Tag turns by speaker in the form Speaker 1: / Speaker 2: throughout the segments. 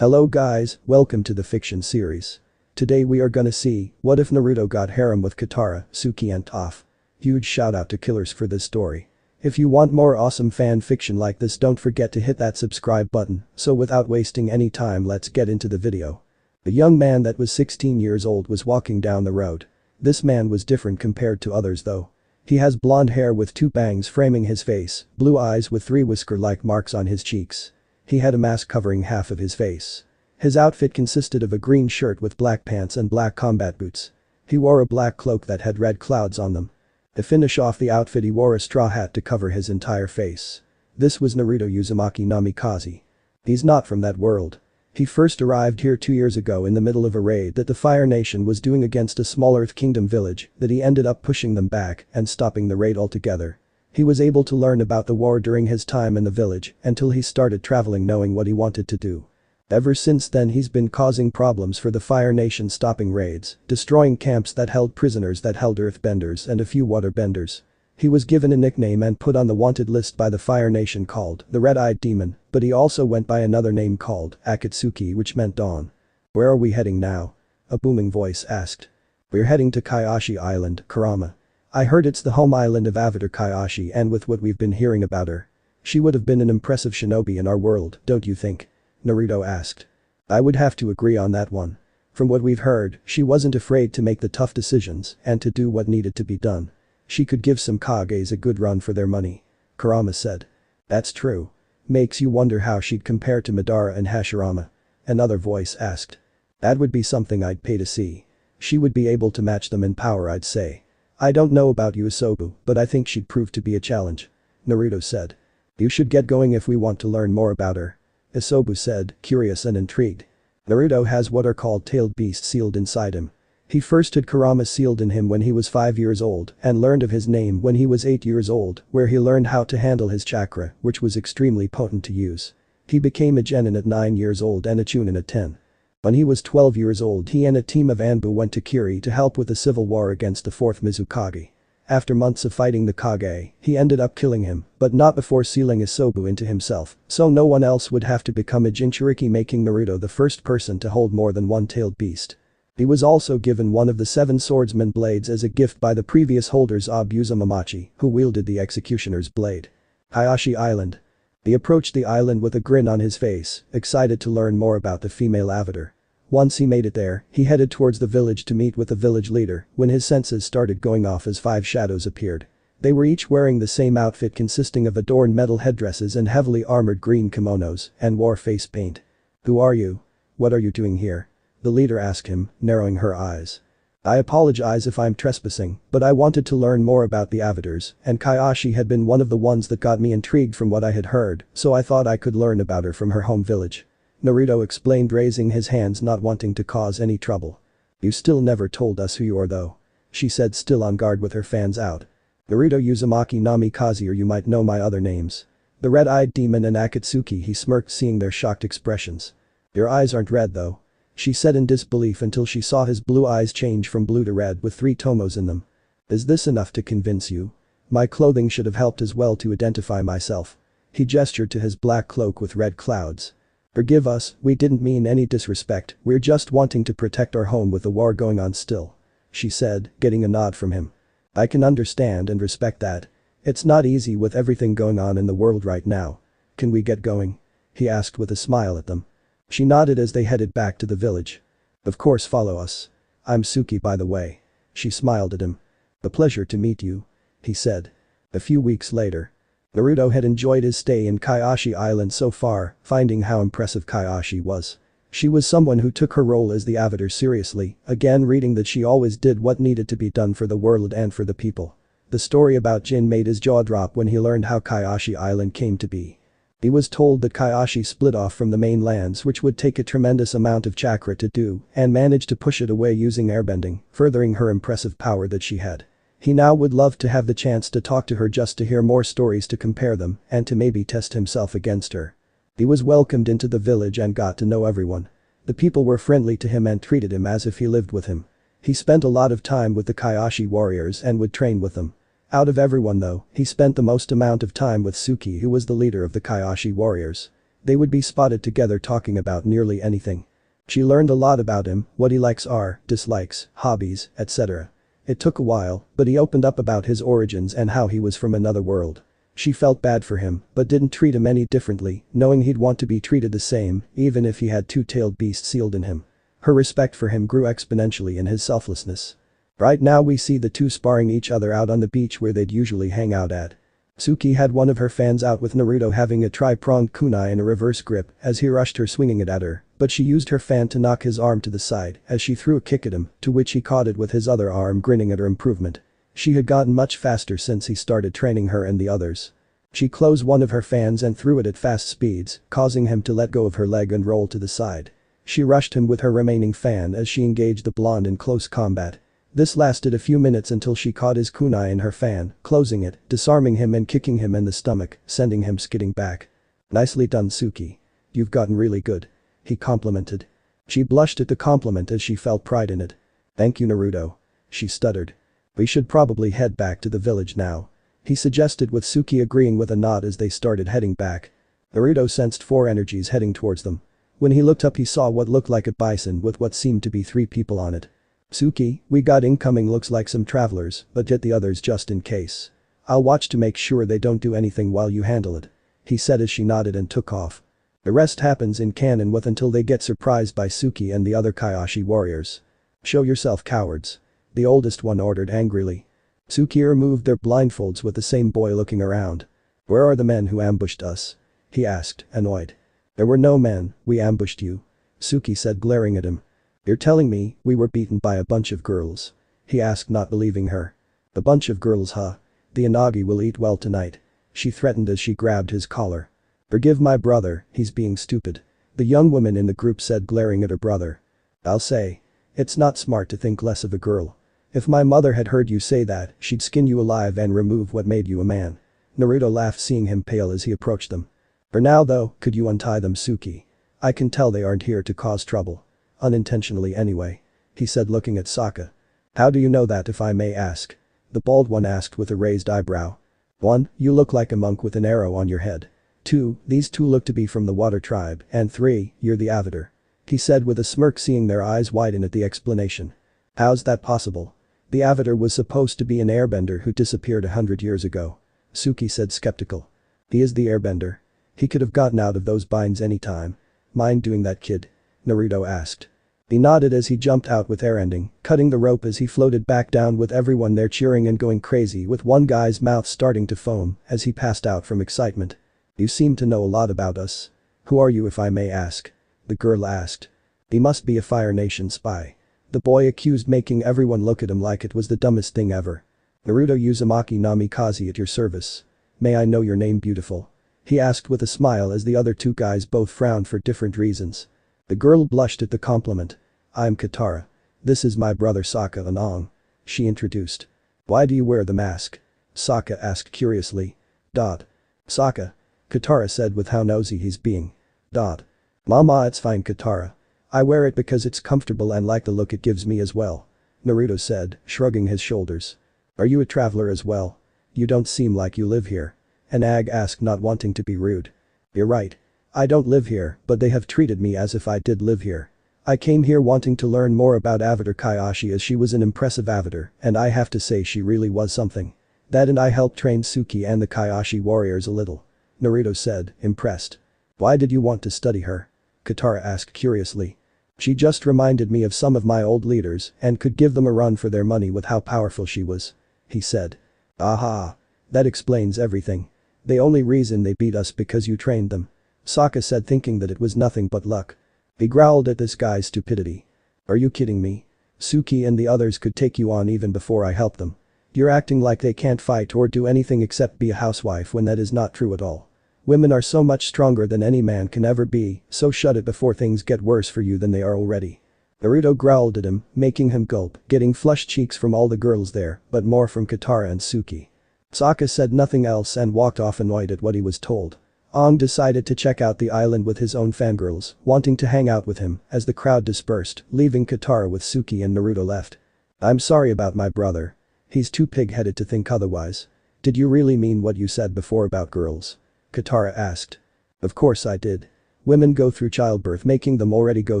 Speaker 1: Hello guys, welcome to the fiction series. Today we are gonna see, what if Naruto got harem with Katara, Suki and Toph. Huge shout out to Killers for this story. If you want more awesome fan fiction like this, don't forget to hit that subscribe button. So without wasting any time, let's get into the video. A young man that was 16 years old was walking down the road. This man was different compared to others though. He has blonde hair with 2 bangs framing his face, blue eyes with 3 whisker-like marks on his cheeks. He had a mask covering half of his face. His outfit consisted of a green shirt with black pants and black combat boots. He wore a black cloak that had red clouds on them. To finish off the outfit, he wore a straw hat to cover his entire face. This was Naruto Uzumaki Namikaze. He's not from that world. He first arrived here 2 years ago in the middle of a raid that the Fire Nation was doing against a small Earth Kingdom village that he ended up pushing them back and stopping the raid altogether. He was able to learn about the war during his time in the village until he started traveling knowing what he wanted to do. Ever since then he's been causing problems for the Fire Nation, stopping raids, destroying camps that held prisoners that held earthbenders and a few waterbenders. He was given a nickname and put on the wanted list by the Fire Nation called the Red-Eyed Demon, but he also went by another name called Akatsuki, which meant dawn. Where are we heading now? A booming voice asked. We're heading to Kioshi Island, Kurama. I heard it's the home island of Avatar Kioshi, and with what we've been hearing about her, she would have been an impressive shinobi in our world, don't you think? Naruto asked. I would have to agree on that one. From what we've heard, she wasn't afraid to make the tough decisions and to do what needed to be done. She could give some Kages a good run for their money. Kurama said. That's true. Makes you wonder how she'd compare to Madara and Hashirama. Another voice asked. That would be something I'd pay to see. She would be able to match them in power, I'd say. I don't know about you, Isobu, but I think she'd prove to be a challenge. Naruto said. You should get going if we want to learn more about her. Isobu said, curious and intrigued. Naruto has what are called tailed beasts sealed inside him. He first had Kurama sealed in him when he was 5 years old and learned of his name when he was 8 years old, where he learned how to handle his chakra, which was extremely potent to use. He became a genin at 9 years old and a chunin at 10. When he was 12 years old, he and a team of Anbu went to Kiri to help with the civil war against the 4th Mizukage. After months of fighting the Kage, he ended up killing him, but not before sealing Isobu into himself, so no one else would have to become a Jinchuriki, making Naruto the first person to hold more than one tailed beast. He was also given one of the 7 swordsman blades as a gift by the previous holders of Uzumamachi, who wielded the executioner's blade. Kioshi Island. He approached the island with a grin on his face, excited to learn more about the female avatar. Once he made it there, he headed towards the village to meet with the village leader when his senses started going off as 5 shadows appeared. They were each wearing the same outfit consisting of adorned metal headdresses and heavily armored green kimonos and wore face paint. Who are you? What are you doing here? The leader asked him, narrowing her eyes. I apologize if I'm trespassing, but I wanted to learn more about the avatars, and Kioshi had been one of the ones that got me intrigued from what I had heard, so I thought I could learn about her from her home village. Naruto explained, raising his hands, not wanting to cause any trouble. You still never told us who you are though. She said, still on guard with her fans out. Naruto Uzumaki Namikaze, or you might know my other names. The Red-Eyed Demon and Akatsuki, he smirked, seeing their shocked expressions. Your eyes aren't red though. She said in disbelief until she saw his blue eyes change from blue to red with 3 tomos in them. Is this enough to convince you? My clothing should have helped as well to identify myself. He gestured to his black cloak with red clouds. Forgive us, we didn't mean any disrespect, we're just wanting to protect our home with the war going on still. She said, getting a nod from him. I can understand and respect that. It's not easy with everything going on in the world right now. Can we get going? He asked with a smile at them. She nodded as they headed back to the village. Of course, follow us. I'm Suki, by the way. She smiled at him. A pleasure to meet you. He said. A few weeks later. Naruto had enjoyed his stay in Kioshi Island so far, finding how impressive Kioshi was. She was someone who took her role as the avatar seriously, again reading that she always did what needed to be done for the world and for the people. The story about Jin made his jaw drop when he learned how Kioshi Island came to be. He was told that Kioshi split off from the main lands, which would take a tremendous amount of chakra to do, and managed to push it away using airbending, furthering her impressive power that she had. He now would love to have the chance to talk to her just to hear more stories to compare them and to maybe test himself against her. He was welcomed into the village and got to know everyone. The people were friendly to him and treated him as if he lived with him. He spent a lot of time with the Kioshi warriors and would train with them. Out of everyone though, he spent the most amount of time with Suki, who was the leader of the Kioshi warriors. They would be spotted together talking about nearly anything. She learned a lot about him, what he likes are, dislikes, hobbies, etc. It took a while, but he opened up about his origins and how he was from another world. She felt bad for him, but didn't treat him any differently, knowing he'd want to be treated the same, even if he had two-tailed beast sealed in him. Her respect for him grew exponentially in his selflessness. Right now we see the two sparring each other out on the beach where they'd usually hang out at. Suki had one of her fans out with Naruto having a tri-pronged kunai in a reverse grip as he rushed her swinging it at her, but she used her fan to knock his arm to the side as she threw a kick at him, to which he caught it with his other arm, grinning at her improvement. She had gotten much faster since he started training her and the others. She closed one of her fans and threw it at fast speeds, causing him to let go of her leg and roll to the side. She rushed him with her remaining fan as she engaged the blonde in close combat. This lasted a few minutes until she caught his kunai in her fan, closing it, disarming him and kicking him in the stomach, sending him skidding back. "Nicely done, Suki. You've gotten really good," he complimented. She blushed at the compliment as she felt pride in it. "Thank you, Naruto," she stuttered. "We should probably head back to the village now," he suggested, with Suki agreeing with a nod as they started heading back. Naruto sensed 4 energies heading towards them. When he looked up he saw what looked like a bison with what seemed to be 3 people on it. "Suki, we got incoming, looks like some travelers, but get the others just in case. I'll watch to make sure they don't do anything while you handle it," he said as she nodded and took off. The rest happens in canon with until they get surprised by Suki and the other Kioshi warriors. "Show yourself, cowards," the oldest one ordered angrily. Suki removed their blindfolds with the same boy looking around. "Where are the men who ambushed us?" he asked, annoyed. "There were no men, we ambushed you," Suki said, glaring at him. "You're telling me we were beaten by a bunch of girls?" he asked, not believing her. "A bunch of girls, huh? The Inagi will eat well tonight," she threatened as she grabbed his collar. "Forgive my brother, he's being stupid," the young woman in the group said, glaring at her brother. "I'll say. It's not smart to think less of a girl. If my mother had heard you say that, she'd skin you alive and remove what made you a man." Naruto laughed, seeing him pale as he approached them. "For now though, could you untie them, Suki? I can tell they aren't here to cause trouble. Unintentionally anyway," he said, looking at Sokka. "How do you know that, if I may ask?" the bald one asked with a raised eyebrow. "1. You look like a monk with an arrow on your head. 2. These 2 look to be from the water tribe, and 3. You're the Avatar," he said with a smirk, seeing their eyes widen at the explanation. "How's that possible? The Avatar was supposed to be an airbender who disappeared 100 years ago," Suki said, skeptical. "He is the airbender. He could have gotten out of those binds anytime. Mind doing that, kid?" Naruto asked. He nodded as he jumped out with air ending, cutting the rope as he floated back down, with everyone there cheering and going crazy, with one guy's mouth starting to foam as he passed out from excitement. "You seem to know a lot about us. Who are you, if I may ask?" the girl asked. "He must be a Fire Nation spy," the boy accused, making everyone look at him like it was the dumbest thing ever. "Naruto Uzumaki Namikaze at your service. May I know your name, beautiful?" he asked with a smile as the other 2 guys both frowned for different reasons. The girl blushed at the compliment. "I'm Katara. This is my brother Sokka and Aang," she introduced. "Why do you wear the mask?" Sokka asked curiously. Sokka, Katara said with how nosy he's being. "Mama, it's fine, Katara. I wear it because it's comfortable and like the look it gives me as well," Naruto said, shrugging his shoulders. "Are you a traveler as well? You don't seem like you live here," Aang asked, not wanting to be rude. "You're right. I don't live here, but they have treated me as if I did live here. I came here wanting to learn more about Avatar Kioshi, as she was an impressive Avatar, and I have to say she really was something. That and I helped train Suki and the Kioshi warriors a little," Naruto said, impressed. "Why did you want to study her?" Katara asked curiously. "She just reminded me of some of my old leaders and could give them a run for their money with how powerful she was," he said. "Aha. That explains everything. The only reason they beat us because you trained them," Sokka said, thinking that it was nothing but luck. He growled at this guy's stupidity. "Are you kidding me? Suki and the others could take you on even before I helped them. You're acting like they can't fight or do anything except be a housewife, when that is not true at all. Women are so much stronger than any man can ever be, so shut it before things get worse for you than they are already." Naruto growled at him, making him gulp, getting flushed cheeks from all the girls there, but more from Katara and Suki. Sokka said nothing else and walked off, annoyed at what he was told. Aang decided to check out the island with his own fangirls, wanting to hang out with him, as the crowd dispersed, leaving Katara with Suki and Naruto left. "I'm sorry about my brother. He's too pig-headed to think otherwise." "Did you really mean what you said before about girls?" Katara asked. Of course I did. Women go through childbirth, making them already go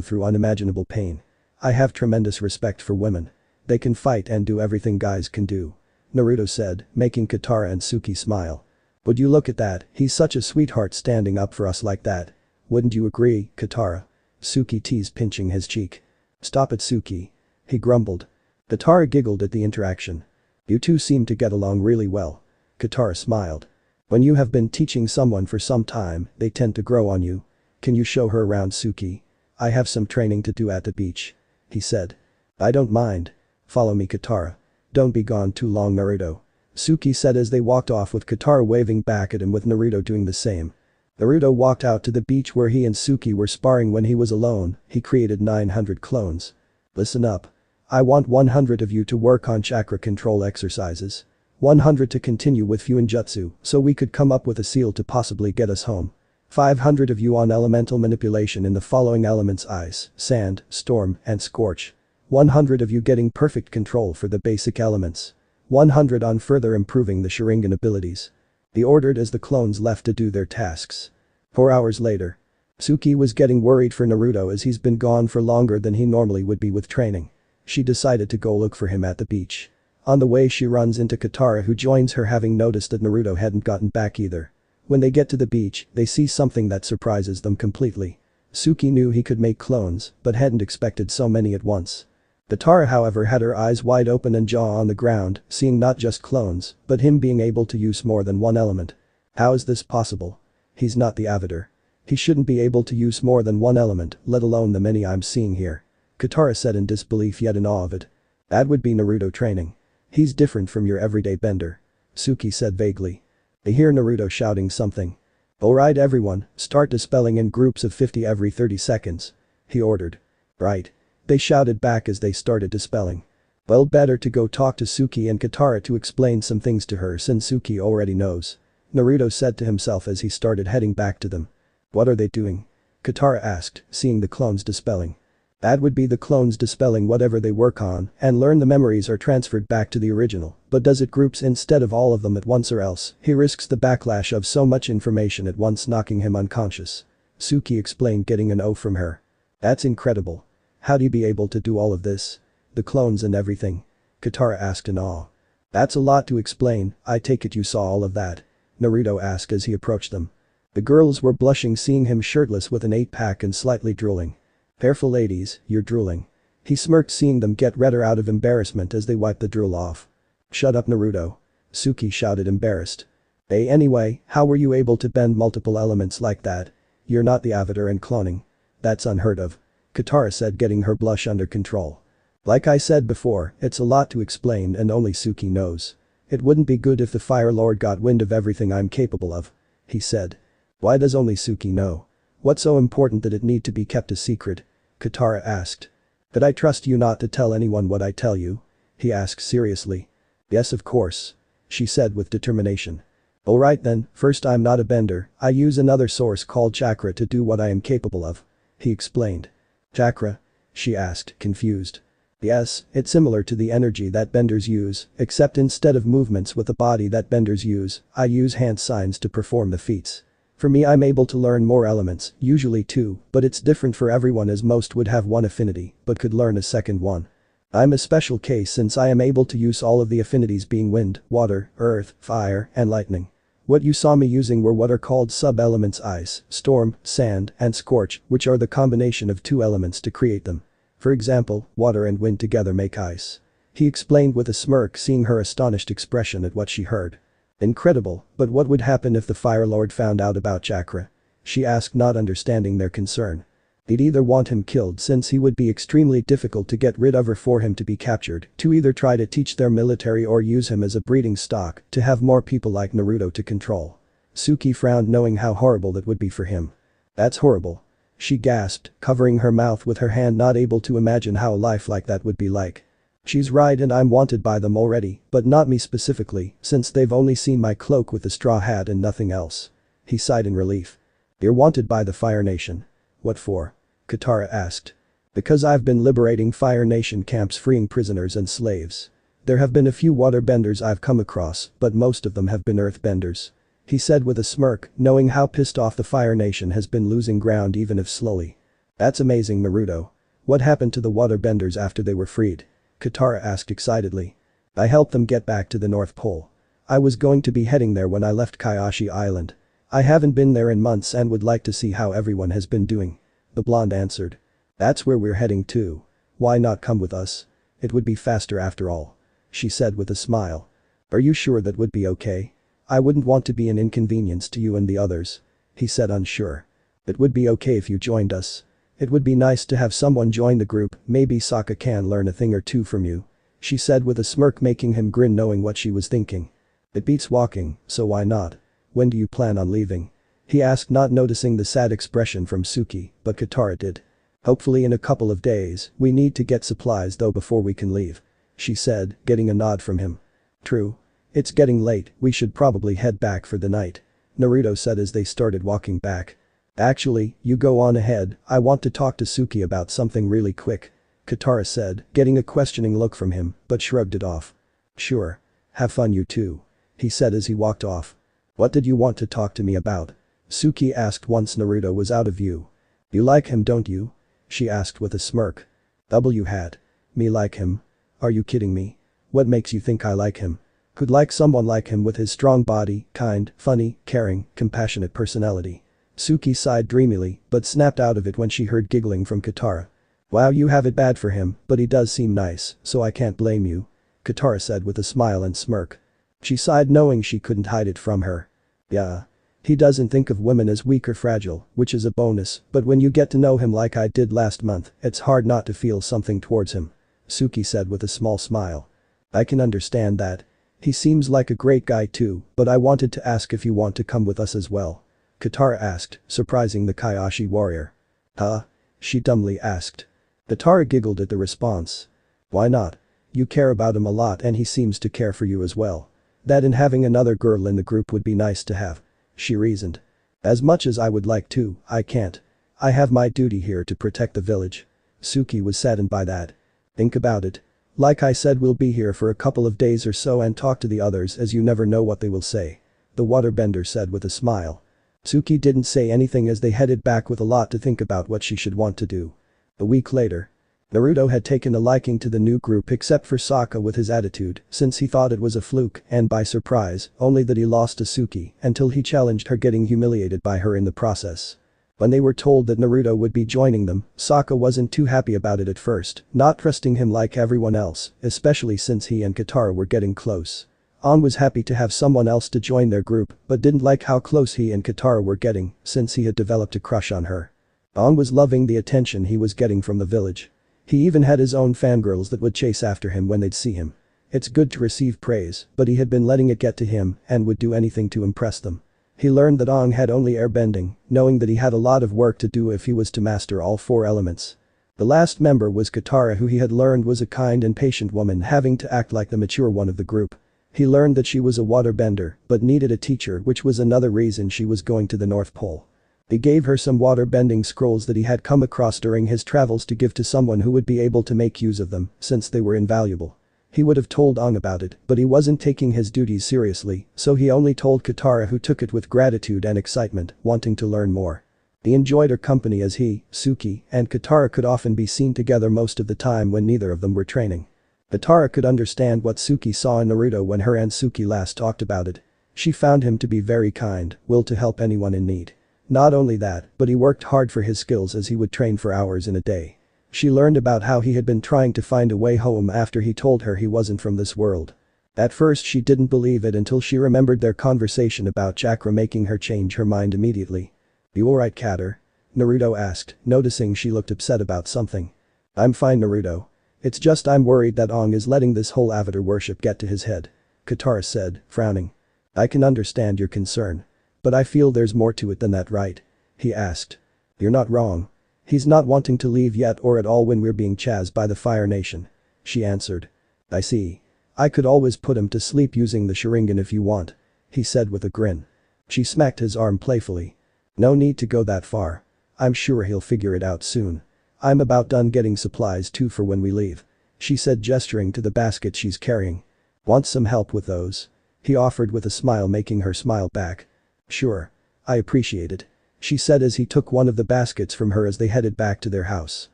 Speaker 1: through unimaginable pain. I have tremendous respect for women. They can fight and do everything guys can do. Naruto said, making Katara and Suki smile. Would you look at that, he's such a sweetheart standing up for us like that. Wouldn't you agree, Katara? Suki teased, pinching his cheek. Stop it, Suki. He grumbled. Katara giggled at the interaction. You two seem to get along really well. Katara smiled. When you have been teaching someone for some time, they tend to grow on you. Can you show her around, Suki? I have some training to do at the beach. He said. I don't mind. Follow me, Katara. Don't be gone too long, Naruto. Suki said as they walked off, with Katara waving back at him, with Naruto doing the same. Naruto walked out to the beach where he and Suki were sparring. When he was alone, he created 900 clones. Listen up. I want 100 of you to work on chakra control exercises. 100 to continue with Fuinjutsu so we could come up with a seal to possibly get us home. 500 of you on elemental manipulation in the following elements: ice, sand, storm, and scorch. 100 of you getting perfect control for the basic elements. 100 on further improving the Sharingan abilities. He ordered as the clones left to do their tasks. 4 hours later. Suki was getting worried for Naruto as he's been gone for longer than he normally would be with training. She decided to go look for him at the beach. On the way, she runs into Katara, who joins her, having noticed that Naruto hadn't gotten back either. When they get to the beach, they see something that surprises them completely. Suki knew he could make clones, but hadn't expected so many at once. Katara, however, had her eyes wide open and jaw on the ground, seeing not just clones, but him being able to use more than one element. How is this possible? He's not the Avatar. He shouldn't be able to use more than one element, let alone the many I'm seeing here. Katara said in disbelief, yet in awe of it. That would be Naruto training. He's different from your everyday bender. Suki said vaguely. They hear Naruto shouting something. Alright everyone, start dispelling in groups of 50 every 30 seconds. He ordered. Right. They shouted back as they started dispelling. Well, better to go talk to Suki and Katara to explain some things to her, since Suki already knows. Naruto said to himself as he started heading back to them. What are they doing? Katara asked, seeing the clones dispelling. That would be the clones dispelling whatever they work on, and learn the memories are transferred back to the original, but does it groups instead of all of them at once, or else he risks the backlash of so much information at once knocking him unconscious. Suki explained, getting an O from her. That's incredible. How do you be able to do all of this? The clones and everything? Katara asked in awe. That's a lot to explain. I take it you saw all of that? Naruto asked as he approached them. The girls were blushing, seeing him shirtless with an 8-pack and slightly drooling. Careful ladies, you're drooling. He smirked, seeing them get redder out of embarrassment as they wiped the drool off. Shut up, Naruto. Suki shouted, embarrassed. Hey, anyway, how were you able to bend multiple elements like that? You're not the Avatar and cloning. That's unheard of. Katara said, getting her blush under control. Like I said before, it's a lot to explain and only Suki knows. It wouldn't be good if the Fire Lord got wind of everything I'm capable of. He said. Why does only Suki know? What's so important that it need to be kept a secret? Katara asked. Did I trust you not to tell anyone what I tell you? He asked seriously. Yes, of course. She said with determination. Alright then, first, I'm not a bender, I use another source called chakra to do what I am capable of. He explained. Chakra? She asked, confused. Yes, it's similar to the energy that benders use, except instead of movements with the body that benders use, I use hand signs to perform the feats. For me, I'm able to learn more elements, usually 2, but it's different for everyone, as most would have 1 affinity, but could learn a second one. I'm a special case since I am able to use all of the affinities, being wind, water, earth, fire, and lightning. What you saw me using were what are called sub-elements: ice, storm, sand, and scorch, which are the combination of 2 elements to create them. For example, water and wind together make ice. He explained with a smirk, seeing her astonished expression at what she heard. Incredible, but what would happen if the Fire Lord found out about chakra? She asked, not understanding their concern. They'd either want him killed, since he would be extremely difficult to get rid of, or for him to be captured, to either try to teach their military or use him as a breeding stock to have more people like Naruto to control. Suki frowned, knowing how horrible that would be for him. That's horrible. She gasped, covering her mouth with her hand, not able to imagine how a life like that would be like. She's right, and I'm wanted by them already, but not me specifically, since they've only seen my cloak with the straw hat and nothing else. He sighed in relief. You're wanted by the Fire Nation. What for? Katara asked. Because I've been liberating Fire Nation camps, freeing prisoners and slaves. There have been a few water benders I've come across, but most of them have been earth benders. he said with a smirk, knowing how pissed off the Fire Nation has been losing ground even if slowly. That's amazing, Naruto. What happened to the waterbenders after they were freed? Katara asked excitedly. I helped them get back to the North Pole. I was going to be heading there when I left Kioshi Island. I haven't been there in months and would like to see how everyone has been doing. The blonde answered. That's where we're heading to. Why not come with us? It would be faster after all. She said with a smile. Are you sure that would be okay? I wouldn't want to be an inconvenience to you and the others. He said unsure. It would be okay if you joined us. It would be nice to have someone join the group, maybe Sokka can learn a thing or two from you. She said with a smirk, making him grin, knowing what she was thinking. It beats walking, so why not? When do you plan on leaving? He asked, not noticing the sad expression from Suki, but Katara did. Hopefully in a couple of days. We need to get supplies though before we can leave. She said, getting a nod from him. True. It's getting late, we should probably head back for the night. Naruto said as they started walking back. Actually, you go on ahead, I want to talk to Suki about something really quick. Katara said, getting a questioning look from him, but shrugged it off. Sure. Have fun you too. He said as he walked off. What did you want to talk to me about? Suki asked once Naruto was out of view. You like him, don't you? She asked with a smirk. Hat. Me like him? Are you kidding me? What makes you think I like him? Could like someone like him with his strong body, kind, funny, caring, compassionate personality. Suki sighed dreamily, but snapped out of it when she heard giggling from Katara. Wow, you have it bad for him, but he does seem nice, so I can't blame you. Katara said with a smile and smirk. She sighed, knowing she couldn't hide it from her. Yeah. He doesn't think of women as weak or fragile, which is a bonus, but when you get to know him like I did last month, it's hard not to feel something towards him. Suki said with a small smile. I can understand that. He seems like a great guy too, but I wanted to ask if you want to come with us as well. Katara asked, surprising the Kioshi warrior. Huh? She dumbly asked. Katara giggled at the response. Why not? You care about him a lot and he seems to care for you as well. That and having another girl in the group would be nice to have. She reasoned. As much as I would like to, I can't. I have my duty here to protect the village. Suki was saddened by that. Think about it. Like I said, we'll be here for a couple of days or so and talk to the others, as you never know what they will say. The waterbender said with a smile. Suki didn't say anything as they headed back with a lot to think about what she should want to do. A week later. Naruto had taken a liking to the new group except for Sokka with his attitude, since he thought it was a fluke and by surprise, only that he lost to Suki until he challenged her, getting humiliated by her in the process. When they were told that Naruto would be joining them, Sokka wasn't too happy about it at first, not trusting him like everyone else, especially since he and Katara were getting close. Aang was happy to have someone else to join their group, but didn't like how close he and Katara were getting, since he had developed a crush on her. Aang was loving the attention he was getting from the village. He even had his own fangirls that would chase after him when they'd see him. It's good to receive praise, but he had been letting it get to him and would do anything to impress them. He learned that Aang had only airbending, knowing that he had a lot of work to do if he was to master all 4 elements. The last member was Katara, who he had learned was a kind and patient woman, having to act like the mature one of the group. He learned that she was a waterbender but needed a teacher, which was another reason she was going to the North Pole. He gave her some water-bending scrolls that he had come across during his travels to give to someone who would be able to make use of them, since they were invaluable. He would have told Aang about it, but he wasn't taking his duties seriously, so he only told Katara, who took it with gratitude and excitement, wanting to learn more. He enjoyed her company as he, Suki, and Katara could often be seen together most of the time when neither of them were training. Katara could understand what Suki saw in Naruto when her and Suki last talked about it. She found him to be very kind, willed to help anyone in need. Not only that, but he worked hard for his skills as he would train for hours in a day. She learned about how he had been trying to find a way home after he told her he wasn't from this world. At first she didn't believe it until she remembered their conversation about chakra, making her change her mind immediately. You alright, Katara? Naruto asked, noticing she looked upset about something. I'm fine, Naruto. It's just I'm worried that Aang is letting this whole avatar worship get to his head. Katara said, frowning. I can understand your concern. But I feel there's more to it than that, right? He asked. You're not wrong. He's not wanting to leave yet or at all when we're being chased by the Fire Nation. She answered. I see. I could always put him to sleep using the Sharingan if you want. He said with a grin. She smacked his arm playfully. No need to go that far. I'm sure he'll figure it out soon. I'm about done getting supplies too for when we leave. She said, gesturing to the basket she's carrying. Want some help with those? He offered with a smile, making her smile back. Sure. I appreciate it. She said as he took one of the baskets from her as they headed back to their house.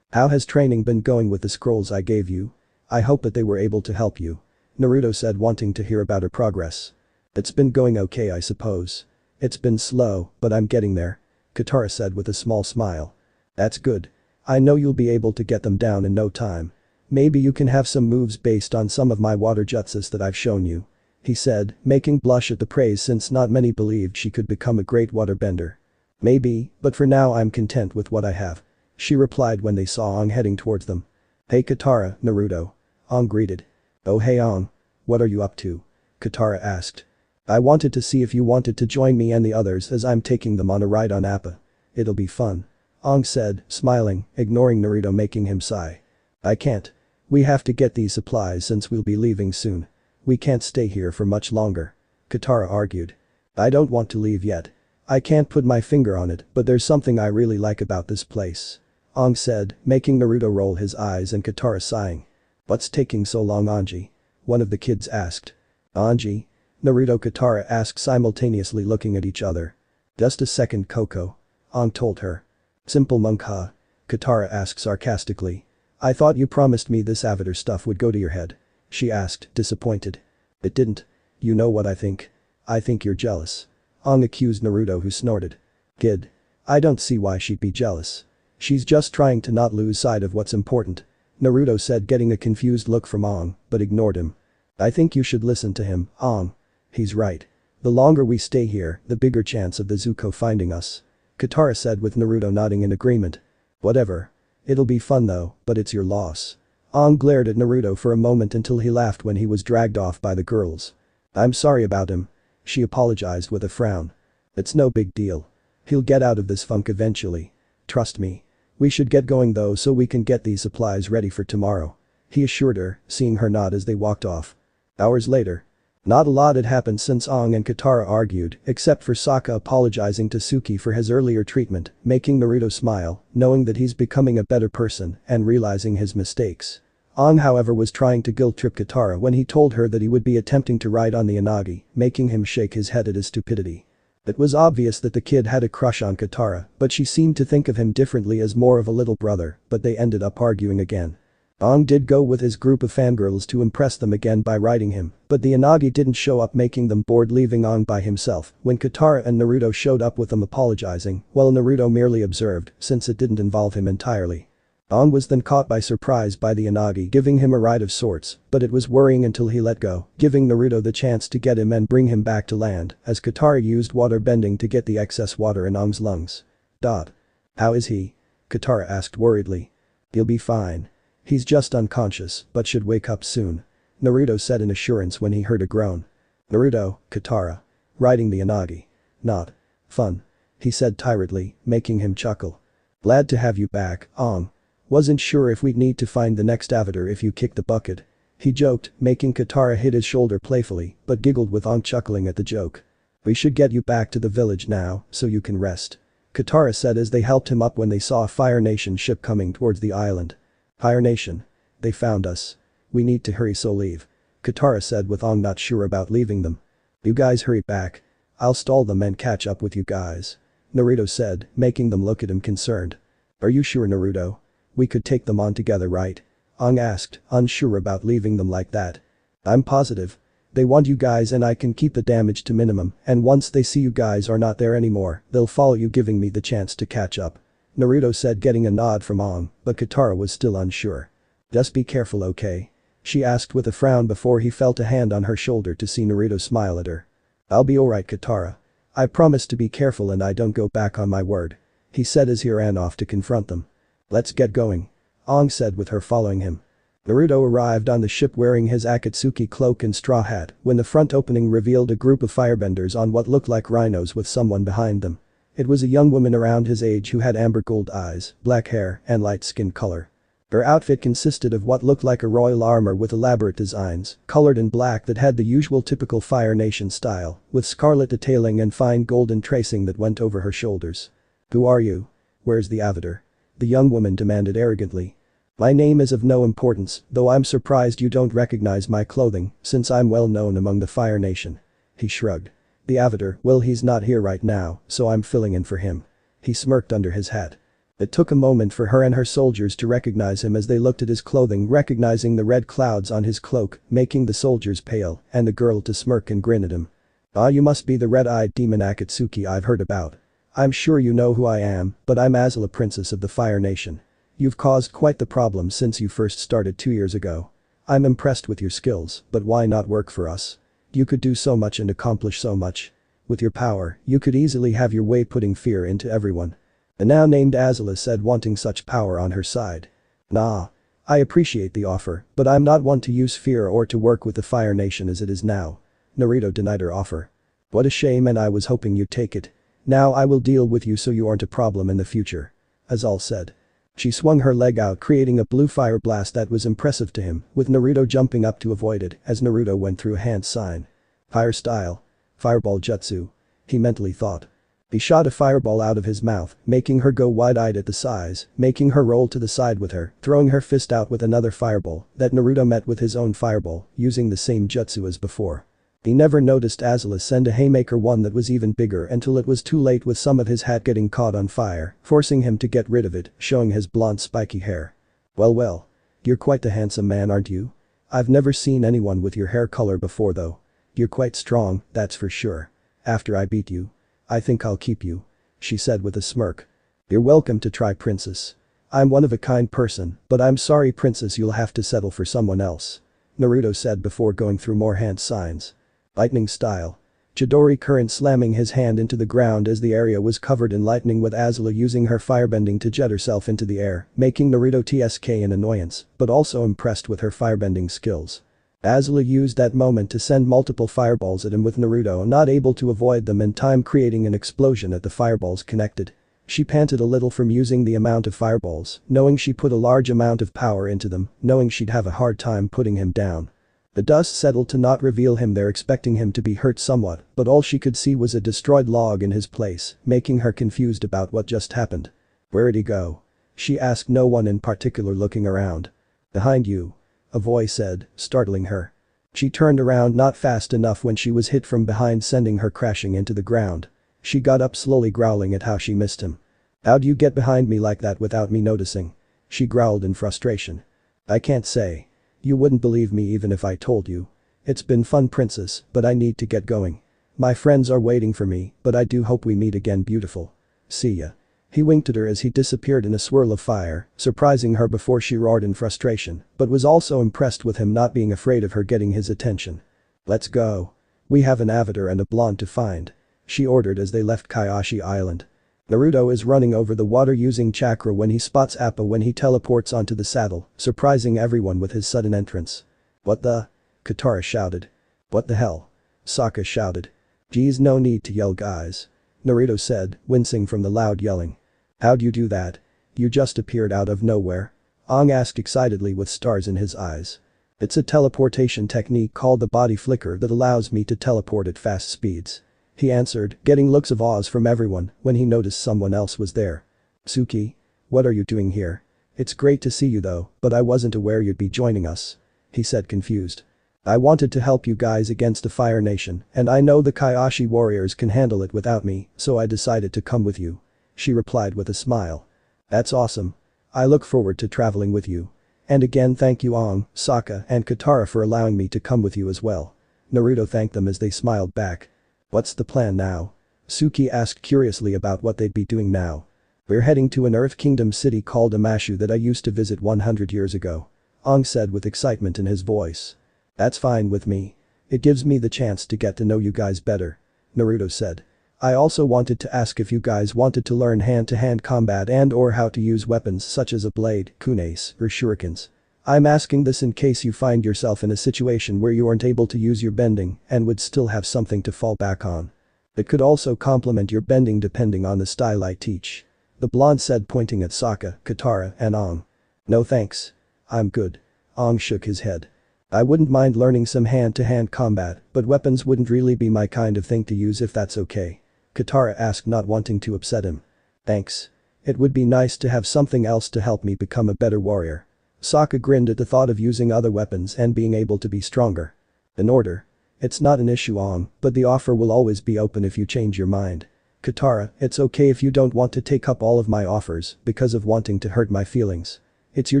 Speaker 1: How has training been going with the scrolls I gave you? I hope that they were able to help you. Naruto said, wanting to hear about her progress. It's been going okay, I suppose. It's been slow, but I'm getting there. Katara said with a small smile. That's good. I know you'll be able to get them down in no time. Maybe you can have some moves based on some of my water jutsus that I've shown you. He said, making blush at the praise since not many believed she could become a great waterbender. Maybe, but for now I'm content with what I have. She replied when they saw Aang heading towards them. Hey Katara, Naruto. Aang greeted. Oh hey Aang. What are you up to? Katara asked. I wanted to see if you wanted to join me and the others as I'm taking them on a ride on Appa. It'll be fun. Aang said, smiling, ignoring Naruto making him sigh. I can't. We have to get these supplies since we'll be leaving soon. We can't stay here for much longer. Katara argued. I don't want to leave yet. I can't put my finger on it, but there's something I really like about this place. Aang said, making Naruto roll his eyes and Katara sighing. What's taking so long, Anji? One of the kids asked. Anji? Naruto Katara asked simultaneously looking at each other. Just a second Coco. Aang told her. Simple monk huh? Katara asked sarcastically. I thought you promised me this Avatar stuff would go to your head. She asked, disappointed. It didn't. You know what I think? I think you're jealous. Aang accused Naruto, who snorted. Kid. I don't see why she'd be jealous. She's just trying to not lose sight of what's important. Naruto said, getting a confused look from Aang, but ignored him. I think you should listen to him, Aang. He's right. The longer we stay here, the bigger chance of the Zuko finding us. Katara said with Naruto nodding in agreement. Whatever. It'll be fun though, but it's your loss. Aang glared at Naruto for a moment until he laughed when he was dragged off by the girls. I'm sorry about him. She apologized with a frown. It's no big deal. He'll get out of this funk eventually. Trust me. We should get going though so we can get these supplies ready for tomorrow. He assured her, seeing her nod as they walked off. Hours later. Not a lot had happened since Aang and Katara argued, except for Sokka apologizing to Suki for his earlier treatment, making Naruto smile, knowing that he's becoming a better person and realizing his mistakes. Aang however was trying to guilt-trip Katara when he told her that he would be attempting to ride on the Inagi, making him shake his head at his stupidity. It was obvious that the kid had a crush on Katara, but she seemed to think of him differently as more of a little brother, but they ended up arguing again. Aang did go with his group of fangirls to impress them again by riding him, but the Inagi didn't show up, making them bored, leaving Aang by himself when Katara and Naruto showed up with them apologizing, while Naruto merely observed since it didn't involve him entirely. Aang was then caught by surprise by the Inagi giving him a ride of sorts, but it was worrying until he let go, giving Naruto the chance to get him and bring him back to land as Katara used water bending to get the excess water in Aang's lungs. How is he? Katara asked worriedly. He'll be fine. He's just unconscious, but should wake up soon. Naruto said in assurance when he heard a groan. Naruto, Katara. Riding the Inagi. Not fun. He said tiredly, making him chuckle. Glad to have you back, Aang. Wasn't sure if we'd need to find the next Avatar if you kick the bucket. He joked, making Katara hit his shoulder playfully, but giggled with Aang chuckling at the joke. We should get you back to the village now, so you can rest. Katara said as they helped him up when they saw a Fire Nation ship coming towards the island. Fire Nation. They found us. We need to hurry, so leave. Katara said with Aang not sure about leaving them. You guys hurry back. I'll stall them and catch up with you guys. Naruto said, making them look at him concerned. Are you sure, Naruto? We could take them on together, right? Aang asked, unsure about leaving them like that. I'm positive. They want you guys and I can keep the damage to minimum, and once they see you guys are not there anymore, they'll follow you, giving me the chance to catch up. Naruto said, getting a nod from Aang, but Katara was still unsure. Just be careful, okay? She asked with a frown before he felt a hand on her shoulder to see Naruto smile at her. I'll be alright, Katara. I promise to be careful and I don't go back on my word. He said as he ran off to confront them. Let's get going. Aang said with her following him. Naruto arrived on the ship wearing his Akatsuki cloak and straw hat when the front opening revealed a group of firebenders on what looked like rhinos with someone behind them. It was a young woman around his age who had amber gold eyes, black hair, and light skin color. Her outfit consisted of what looked like a royal armor with elaborate designs, colored in black that had the usual typical Fire Nation style, with scarlet detailing and fine golden tracing that went over her shoulders. Who are you? Where's the Avatar? The young woman demanded arrogantly. My name is of no importance, though I'm surprised you don't recognize my clothing, since I'm well known among the Fire Nation. He shrugged. The Avatar, well he's not here right now, so I'm filling in for him. He smirked under his hat. It took a moment for her and her soldiers to recognize him as they looked at his clothing, recognizing the red clouds on his cloak, making the soldiers pale, and the girl to smirk and grin at him. "Ah, you must be the red-eyed demon Akatsuki I've heard about. I'm sure you know who I am, but I'm Azula, Princess of the Fire Nation. You've caused quite the problem since you first started 2 years ago. I'm impressed with your skills, but why not work for us? You could do so much and accomplish so much. With your power, you could easily have your way putting fear into everyone." The now named Azula said, wanting such power on her side. "Nah. I appreciate the offer, but I'm not one to use fear or to work with the Fire Nation as it is now." Naruto denied her offer. "What a shame, and I was hoping you'd take it. Now I will deal with you so you aren't a problem in the future," Azula said. She swung her leg out, creating a blue fire blast that was impressive to him, with Naruto jumping up to avoid it as Naruto went through a hand sign. Fire style. Fireball jutsu. He mentally thought. He shot a fireball out of his mouth, making her go wide-eyed at the size, making her roll to the side with her, throwing her fist out with another fireball that Naruto met with his own fireball, using the same jutsu as before. He never noticed Azula send a haymaker one that was even bigger until it was too late, with some of his hat getting caught on fire, forcing him to get rid of it, showing his blonde spiky hair. Well, you're quite the handsome man, aren't you? I've never seen anyone with your hair color before though. You're quite strong, that's for sure. After I beat you, I think I'll keep you," she said with a smirk. "You're welcome to try, Princess. I'm one of a kind person, but I'm sorry, Princess, you'll have to settle for someone else," Naruto said before going through more hand signs. Lightning style. Chidori current, slamming his hand into the ground as the area was covered in lightning, with Azula using her firebending to jet herself into the air, making Naruto TSK in annoyance, but also impressed with her firebending skills. Azula used that moment to send multiple fireballs at him, with Naruto not able to avoid them in time, creating an explosion at the fireballs connected. She panted a little from using the amount of fireballs, knowing she put a large amount of power into them, knowing she'd have a hard time putting him down. The dust settled to not reveal him there, expecting him to be hurt somewhat, but all she could see was a destroyed log in his place, making her confused about what just happened. "Where'd he go?" she asked, no one in particular looking around. "Behind you," a voice said, startling her. She turned around not fast enough when she was hit from behind, sending her crashing into the ground. She got up slowly, growling at how she missed him. "How'd you get behind me like that without me noticing?" she growled in frustration. "I can't say. You wouldn't believe me even if I told you. It's been fun, Princess, but I need to get going. My friends are waiting for me, but I do hope we meet again, beautiful. See ya." He winked at her as he disappeared in a swirl of fire, surprising her before she roared in frustration, but was also impressed with him not being afraid of her getting his attention. "Let's go. We have an avatar and a blonde to find," she ordered as they left Kioshi Island. Naruto is running over the water using chakra when he spots Appa when he teleports onto the saddle, surprising everyone with his sudden entrance. "What the?" Katara shouted. "What the hell?" Sokka shouted. "Geez, no need to yell, guys," Naruto said, wincing from the loud yelling. "How'd you do that? You just appeared out of nowhere?" Aang asked excitedly with stars in his eyes. "It's a teleportation technique called the body flicker that allows me to teleport at fast speeds," he answered, getting looks of awe from everyone when he noticed someone else was there. "Suki? What are you doing here? It's great to see you though, but I wasn't aware you'd be joining us," he said, confused. "I wanted to help you guys against the Fire Nation, and I know the Kioshi warriors can handle it without me, so I decided to come with you," she replied with a smile. "That's awesome. I look forward to traveling with you. And again, thank you Aang, Sokka, and Katara for allowing me to come with you as well." Naruto thanked them as they smiled back. "What's the plan now?" Suki asked curiously about what they'd be doing now. "We're heading to an Earth Kingdom city called Amashu that I used to visit 100 years ago," Aang said with excitement in his voice. "That's fine with me. It gives me the chance to get to know you guys better," Naruto said. "I also wanted to ask if you guys wanted to learn hand-to-hand combat and or how to use weapons such as a blade, kunais, or shurikens. I'm asking this in case you find yourself in a situation where you aren't able to use your bending and would still have something to fall back on. It could also complement your bending depending on the style I teach," the blonde said, pointing at Sokka, Katara, and Aang. "No thanks. I'm good." Aang shook his head. "I wouldn't mind learning some hand-to-hand combat, but weapons wouldn't really be my kind of thing to use if that's okay," Katara asked, not wanting to upset him. "Thanks. It would be nice to have something else to help me become a better warrior." Sokka grinned at the thought of using other weapons and being able to be stronger. "In order. It's not an issue but the offer will always be open if you change your mind. Katara, it's okay if you don't want to take up all of my offers because of wanting to hurt my feelings. It's your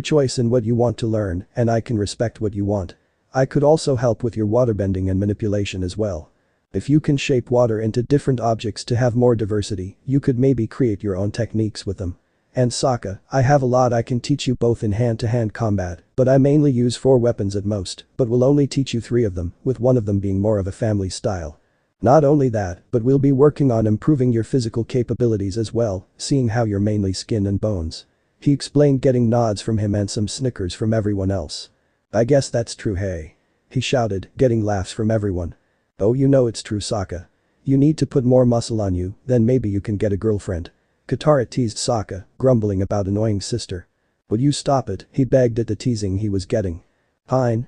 Speaker 1: choice in what you want to learn and I can respect what you want. I could also help with your waterbending and manipulation as well. If you can shape water into different objects to have more diversity, you could maybe create your own techniques with them. And Sokka, I have a lot I can teach you both in hand-to-hand combat, but I mainly use 4 weapons at most, but will only teach you 3 of them, with one of them being more of a family style. Not only that, but we'll be working on improving your physical capabilities as well, seeing how you're mainly skin and bones. He explained, getting nods from him and some snickers from everyone else. I guess that's true, hey. He shouted, getting laughs from everyone. Oh, you know it's true, Sokka. You need to put more muscle on you, then maybe you can get a girlfriend. Katara teased Sokka, grumbling about annoying sister. Would you stop it, he begged at the teasing he was getting. Fine.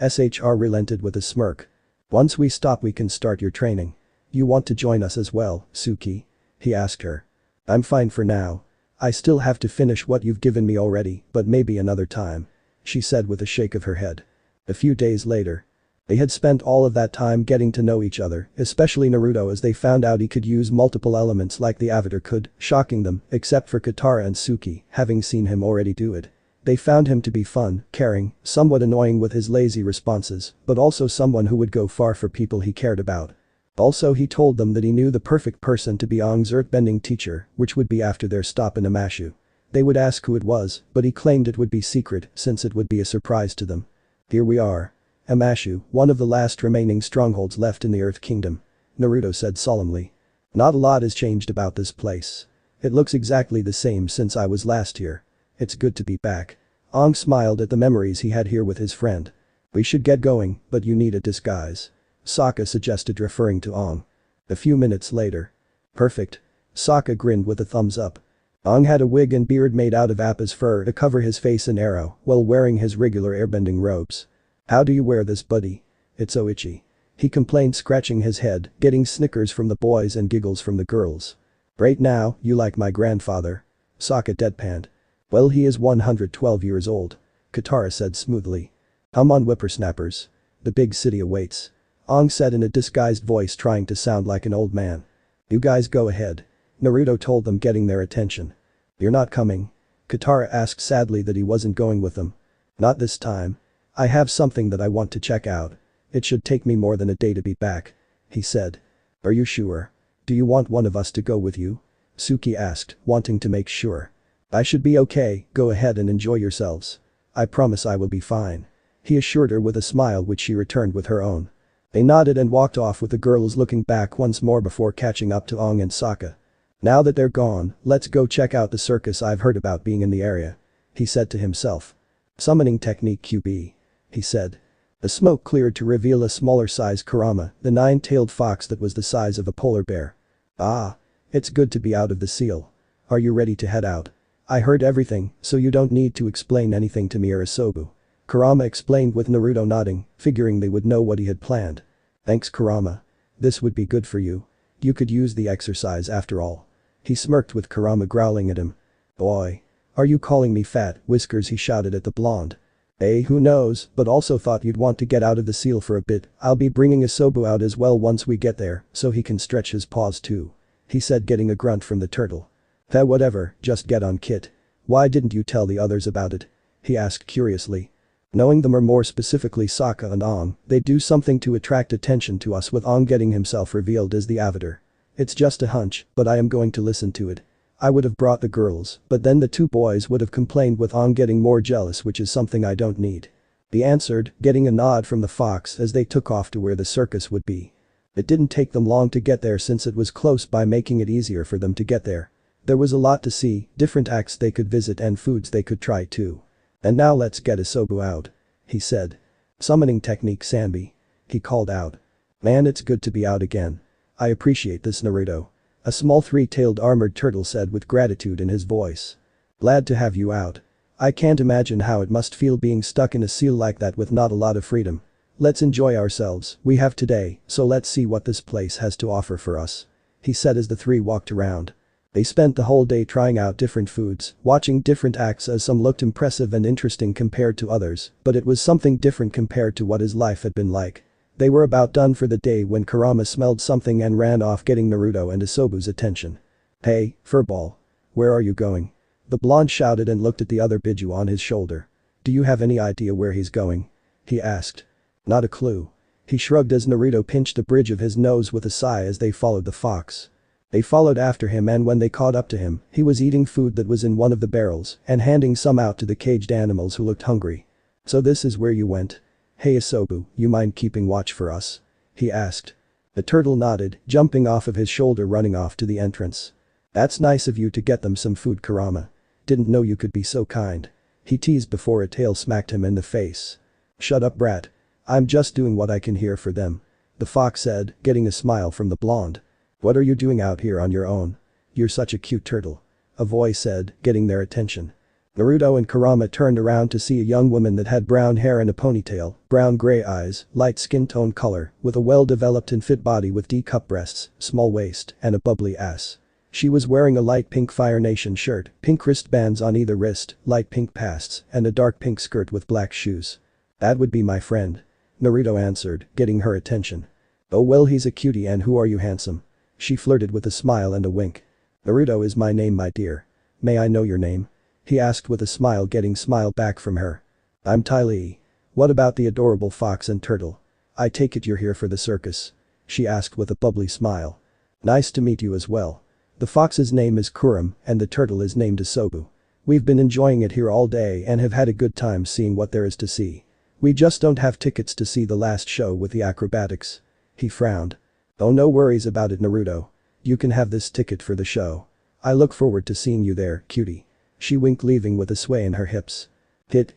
Speaker 1: SHR relented with a smirk. Once we stop we can start your training. You want to join us as well, Suki? He asked her. I'm fine for now. I still have to finish what you've given me already, but maybe another time. She said with a shake of her head. A few days later. They had spent all of that time getting to know each other, especially Naruto, as they found out he could use multiple elements like the Avatar could, shocking them, except for Katara and Suki, having seen him already do it. They found him to be fun, caring, somewhat annoying with his lazy responses, but also someone who would go far for people he cared about. Also, he told them that he knew the perfect person to be Aang's earthbending teacher, which would be after their stop in Amashu. They would ask who it was, but he claimed it would be secret since it would be a surprise to them. Here we are. Amashu, one of the last remaining strongholds left in the Earth Kingdom. Naruto said solemnly. Not a lot has changed about this place. It looks exactly the same since I was last here. It's good to be back. Aang smiled at the memories he had here with his friend. We should get going, but you need a disguise. Sokka suggested, referring to Aang. A few minutes later. Perfect. Sokka grinned with a thumbs up. Aang had a wig and beard made out of Appa's fur to cover his face and arrow while wearing his regular airbending robes. How do you wear this, buddy? It's so itchy. He complained, scratching his head, getting snickers from the boys and giggles from the girls. Right now, you like my grandfather? Sokka deadpanned. Well, he is 112 years old. Katara said smoothly. Come on, whippersnappers. The big city awaits. Aang said in a disguised voice, trying to sound like an old man. You guys go ahead. Naruto told them, getting their attention. You're not coming? Katara asked sadly that he wasn't going with them. Not this time. I have something that I want to check out. It should take me more than a day to be back. He said. Are you sure? Do you want one of us to go with you? Suki asked, wanting to make sure. I should be okay, go ahead and enjoy yourselves. I promise I will be fine. He assured her with a smile, which she returned with her own. They nodded and walked off, with the girls looking back once more before catching up to Aang and Sokka. Now that they're gone, let's go check out the circus I've heard about being in the area. He said to himself. Summoning technique QB. He said. The smoke cleared to reveal a smaller size Kurama, the 9-tailed fox that was the size of a polar bear. Ah. It's good to be out of the seal. Are you ready to head out? I heard everything, so you don't need to explain anything to me or Asobu. Kurama explained, with Naruto nodding, figuring they would know what he had planned. Thanks, Kurama. This would be good for you. You could use the exercise after all. He smirked, with Kurama growling at him. Boy. Are you calling me fat, Whiskers? He shouted at the blonde. Who knows, but also thought you'd want to get out of the seal for a bit. I'll be bringing Asobu out as well once we get there, so he can stretch his paws too. He said, getting a grunt from the turtle. Whatever, just get on, Kit. Why didn't you tell the others about it? He asked curiously. Knowing them, or more specifically Sokka and Aang, they'd do something to attract attention to us, with Aang getting himself revealed as the Avatar. It's just a hunch, but I am going to listen to it. I would have brought the girls, but then the 2 boys would have complained, with Aang getting more jealous, which is something I don't need. He answered, getting a nod from the fox as they took off to where the circus would be. It didn't take them long to get there since it was close by, making it easier for them to get there. There was a lot to see, different acts they could visit and foods they could try too. And now let's get Asobu out. He said. Summoning technique, Sanbi. He called out. Man, it's good to be out again. I appreciate this, Naruto. A small 3-tailed armored turtle said, with gratitude in his voice. Glad to have you out. I can't imagine how it must feel being stuck in a seal like that with not a lot of freedom. Let's enjoy ourselves, we have today, so let's see what this place has to offer for us. He said as the 3 walked around. They spent the whole day trying out different foods, watching different acts, as some looked impressive and interesting compared to others, but it was something different compared to what his life had been like. They were about done for the day when Kurama smelled something and ran off, getting Naruto and Isobu's attention. "Hey, furball. Where are you going?" The blonde shouted and looked at the other Biju on his shoulder. "Do you have any idea where he's going?" he asked. "Not a clue." He shrugged as Naruto pinched the bridge of his nose with a sigh as they followed the fox. They followed after him, and when they caught up to him, he was eating food that was in one of the barrels and handing some out to the caged animals who looked hungry. "So this is where you went? Hey Isobu, you mind keeping watch for us?" he asked. The turtle nodded, jumping off of his shoulder, running off to the entrance. "That's nice of you to get them some food, Kurama. Didn't know you could be so kind," he teased before a tail smacked him in the face. "Shut up, brat. I'm just doing what I can here for them," the fox said, getting a smile from the blonde. "What are you doing out here on your own? You're such a cute turtle," a voice said, getting their attention. Naruto and Kurama turned around to see a young woman that had brown hair and a ponytail, brown-gray eyes, light skin tone color, with a well-developed and fit body with D-cup breasts, small waist, and a bubbly ass. She was wearing a light pink Fire Nation shirt, pink wristbands on either wrist, light pink pasts, and a dark pink skirt with black shoes. "That would be my friend," Naruto answered, getting her attention. "Oh well, he's a cutie, and who are you, handsome?" She flirted with a smile and a wink. "Naruto is my name, my dear. May I know your name?" he asked with a smile, getting smile back from her. "I'm Ty Lee. What about the adorable fox and turtle? I take it you're here for the circus?" she asked with a bubbly smile. "Nice to meet you as well. The fox's name is Kurum and the turtle is named Isobu. We've been enjoying it here all day and have had a good time seeing what there is to see. We just don't have tickets to see the last show with the acrobatics." He frowned. "Oh, no worries about it, Naruto. You can have this ticket for the show. I look forward to seeing you there, cutie." She winked, leaving with a sway in her hips.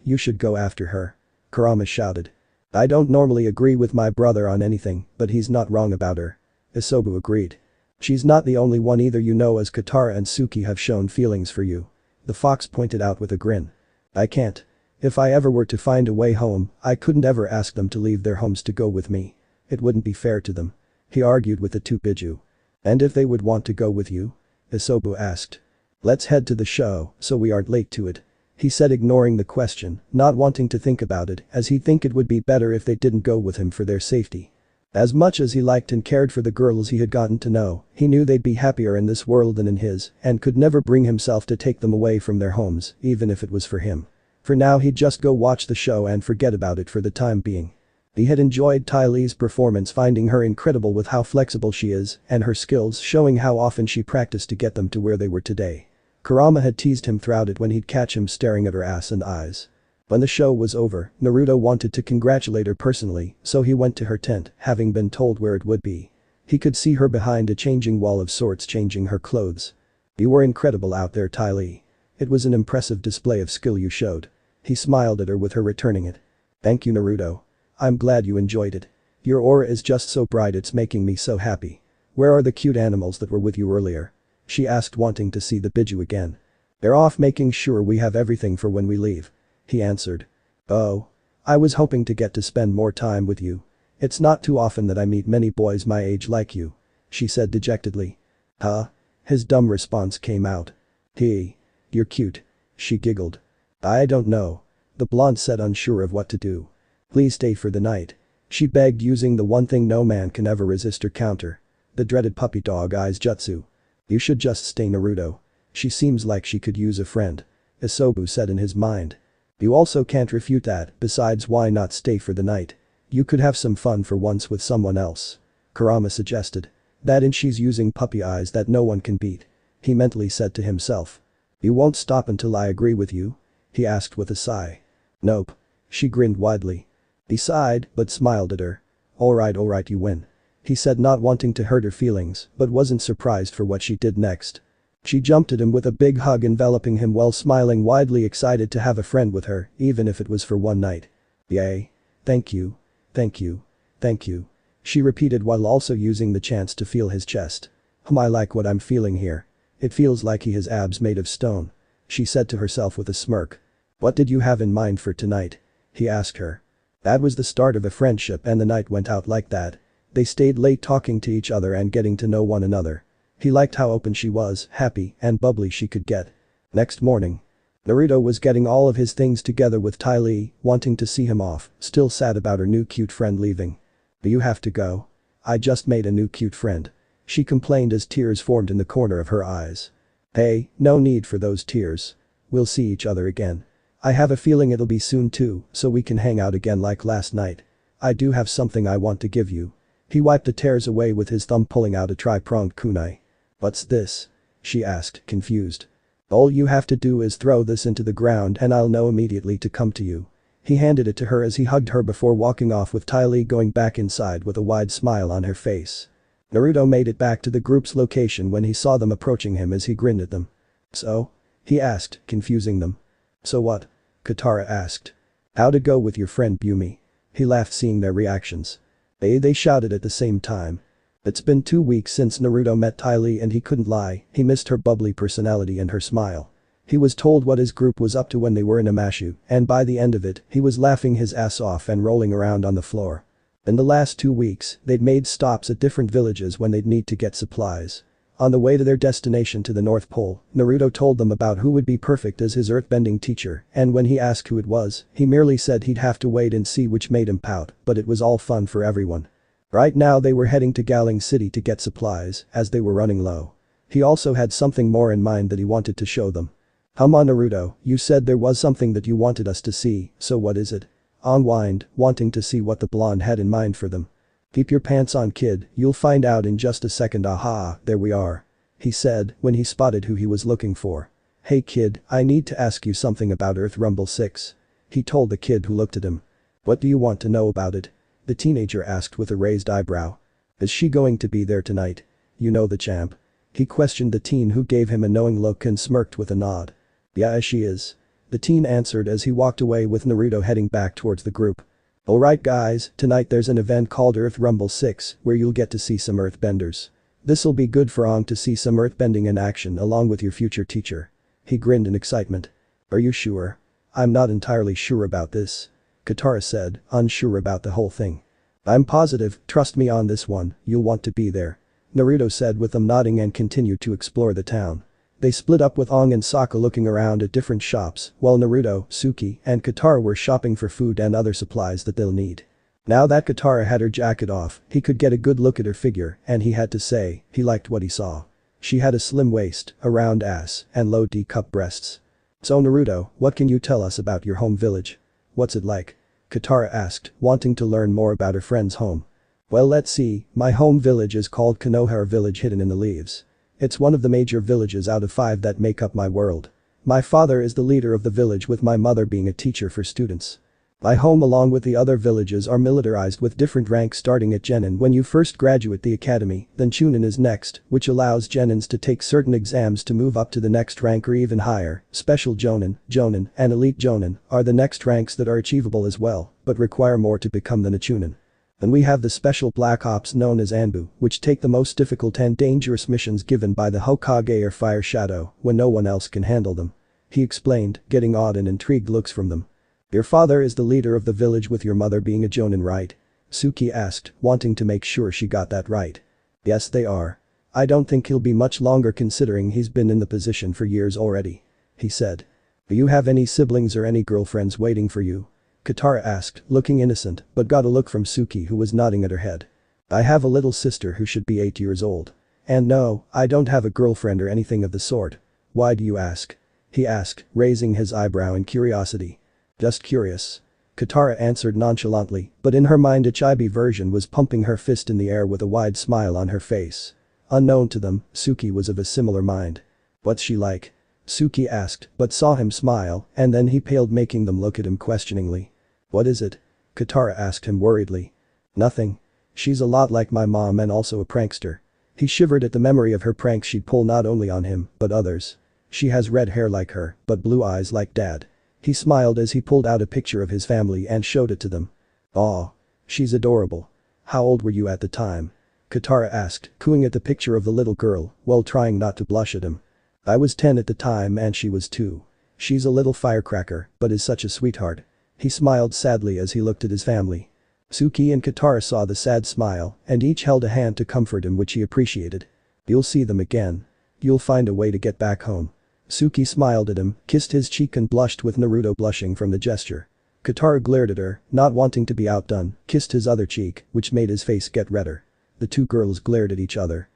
Speaker 1: You should go after her," Kurama shouted. "I don't normally agree with my brother on anything, but he's not wrong about her." Isobu agreed. "She's not the only one either, you know, as Katara and Suki have shown feelings for you," the fox pointed out with a grin. "I can't. If I ever were to find a way home, I couldn't ever ask them to leave their homes to go with me. It wouldn't be fair to them," he argued with the two Biju. "And if they would want to go with you?" Isobu asked. "Let's head to the show so we aren't late to it," he said, ignoring the question, not wanting to think about it, as he'd think it would be better if they didn't go with him for their safety. As much as he liked and cared for the girls he had gotten to know, he knew they'd be happier in this world than in his, and could never bring himself to take them away from their homes, even if it was for him. For now, he'd just go watch the show and forget about it for the time being. He had enjoyed Ty Lee's performance, finding her incredible with how flexible she is, and her skills showing how often she practiced to get them to where they were today. Kurama had teased him throughout it when he'd catch him staring at her ass and eyes. When the show was over, Naruto wanted to congratulate her personally, so he went to her tent, having been told where it would be. He could see her behind a changing wall of sorts, changing her clothes. "You were incredible out there, Ty Lee. It was an impressive display of skill you showed." He smiled at her with her returning it. "Thank you, Naruto. I'm glad you enjoyed it. Your aura is just so bright, it's making me so happy. Where are the cute animals that were with you earlier?" she asked, wanting to see the Biju again. "They're off making sure we have everything for when we leave," he answered. "Oh. I was hoping to get to spend more time with you. It's not too often that I meet many boys my age like you," she said dejectedly. "Huh?" His dumb response came out. You're cute," she giggled. "I don't know," the blonde said, unsure of what to do. "Please stay for the night," she begged, using the one thing no man can ever resist or counter. The dreaded puppy dog eyes jutsu. "You should just stay, Naruto. She seems like she could use a friend," Isobu said in his mind. "You also can't refute that, besides why not stay for the night? You could have some fun for once with someone else," Kurama suggested. "That and she's using puppy eyes that no one can beat," he mentally said to himself. "You won't stop until I agree with you?" he asked with a sigh. "Nope." She grinned widely. He sighed, but smiled at her. Alright, you win," he said, not wanting to hurt her feelings, but wasn't surprised for what she did next. She jumped at him with a big hug, enveloping him while smiling widely, excited to have a friend with her, even if it was for one night. "Yay. Thank you. Thank you. Thank you," she repeated while also using the chance to feel his chest. I like what I'm feeling here. It feels like he has abs made of stone," she said to herself with a smirk. "What did you have in mind for tonight?" he asked her. That was the start of a friendship, and the night went out like that. They stayed late talking to each other and getting to know one another. He liked how open she was, happy and bubbly she could get. Next morning, Naruto was getting all of his things together with Ty Lee, wanting to see him off, still sad about her new cute friend leaving. You have to go. I just made a new cute friend. She complained as tears formed in the corner of her eyes. Hey, no need for those tears. We'll see each other again. I have a feeling it'll be soon too, so we can hang out again like last night. I do have something I want to give you. He wiped the tears away with his thumb, pulling out a tri-pronged kunai. What's this? She asked, confused. All you have to do is throw this into the ground and I'll know immediately to come to you. He handed it to her as he hugged her before walking off, with Ty Lee going back inside with a wide smile on her face. Naruto made it back to the group's location when he saw them approaching him as he grinned at them. So? He asked, confusing them. So what? Katara asked. How'd it go with your friend Bumi? He laughed, seeing their reactions. They shouted at the same time. It's been 2 weeks since Naruto met Ty Lee and he couldn't lie, he missed her bubbly personality and her smile. He was told what his group was up to when they were in Amashu, and by the end of it, he was laughing his ass off and rolling around on the floor. In the last 2 weeks, they'd made stops at different villages when they'd need to get supplies. On the way to their destination to the North Pole, Naruto told them about who would be perfect as his earthbending teacher, and when he asked who it was, he merely said he'd have to wait and see, which made him pout, but it was all fun for everyone. Right now they were heading to Galing City to get supplies, as they were running low. He also had something more in mind that he wanted to show them. On Naruto, you said there was something that you wanted us to see, so what is it? Aang whined, wanting to see what the blonde had in mind for them. Keep your pants on, kid, you'll find out in just a second. Aha, there we are. He said, when he spotted who he was looking for. Hey kid, I need to ask you something about Earth Rumble 6. He told the kid who looked at him. What do you want to know about it? The teenager asked with a raised eyebrow. Is she going to be there tonight? You know the champ. He questioned the teen, who gave him a knowing look and smirked with a nod. Yeah, she is. The teen answered as he walked away, with Naruto heading back towards the group. Alright guys, tonight there's an event called Earth Rumble 6 where you'll get to see some earthbenders. This'll be good for Aang to see some earthbending in action along with your future teacher. He grinned in excitement. Are you sure? I'm not entirely sure about this. Katara said, unsure about the whole thing. I'm positive, trust me on this one, you'll want to be there. Naruto said, with them nodding, and continued to explore the town. They split up, with Aang and Sokka looking around at different shops, while Naruto, Suki, and Katara were shopping for food and other supplies that they'll need. Now that Katara had her jacket off, he could get a good look at her figure, and he had to say, he liked what he saw. She had a slim waist, a round ass, and low D-cup breasts. So Naruto, what can you tell us about your home village? What's it like? Katara asked, wanting to learn more about her friend's home. Well, let's see, my home village is called Konohara Village, hidden in the leaves. It's one of the major villages out of 5 that make up my world. My father is the leader of the village, with my mother being a teacher for students. My home along with the other villages are militarized, with different ranks starting at Genin when you first graduate the academy, then Chunin is next, which allows Genins to take certain exams to move up to the next rank or even higher. Special Jonin, Jonin, and Elite Jonin are the next ranks that are achievable as well, but require more to become than a Chunin. Then we have the special Black Ops known as Anbu, which take the most difficult and dangerous missions given by the Hokage or Fire Shadow when no one else can handle them. He explained, getting odd and intrigued looks from them. Your father is the leader of the village, with your mother being a Jonin, right? Suki asked, wanting to make sure she got that right. Yes, they are. I don't think he'll be much longer, considering he's been in the position for years already. He said. Do you have any siblings or any girlfriends waiting for you? Katara asked, looking innocent, but got a look from Suki, who was nodding at her head. I have a little sister who should be 8 years old. And no, I don't have a girlfriend or anything of the sort. Why do you ask? He asked, raising his eyebrow in curiosity. Just curious. Katara answered nonchalantly, but in her mind a chibi version was pumping her fist in the air with a wide smile on her face. Unknown to them, Suki was of a similar mind. What's she like? Suki asked, but saw him smile, and then he paled, making them look at him questioningly. What is it? Katara asked him worriedly. Nothing. She's a lot like my mom and also a prankster. He shivered at the memory of her pranks she'd pull not only on him, but others. She has red hair like her, but blue eyes like dad. He smiled as he pulled out a picture of his family and showed it to them. Aw. She's adorable. How old were you at the time? Katara asked, cooing at the picture of the little girl, while trying not to blush at him. I was 10 at the time and she was 2. She's a little firecracker, but is such a sweetheart. He smiled sadly as he looked at his family. Suki and Katara saw the sad smile, and each held a hand to comfort him, which he appreciated. You'll see them again. You'll find a way to get back home. Suki smiled at him, kissed his cheek and blushed, with Naruto blushing from the gesture. Katara glared at her, not wanting to be outdone, kissed his other cheek, which made his face get redder. The two girls glared at each other.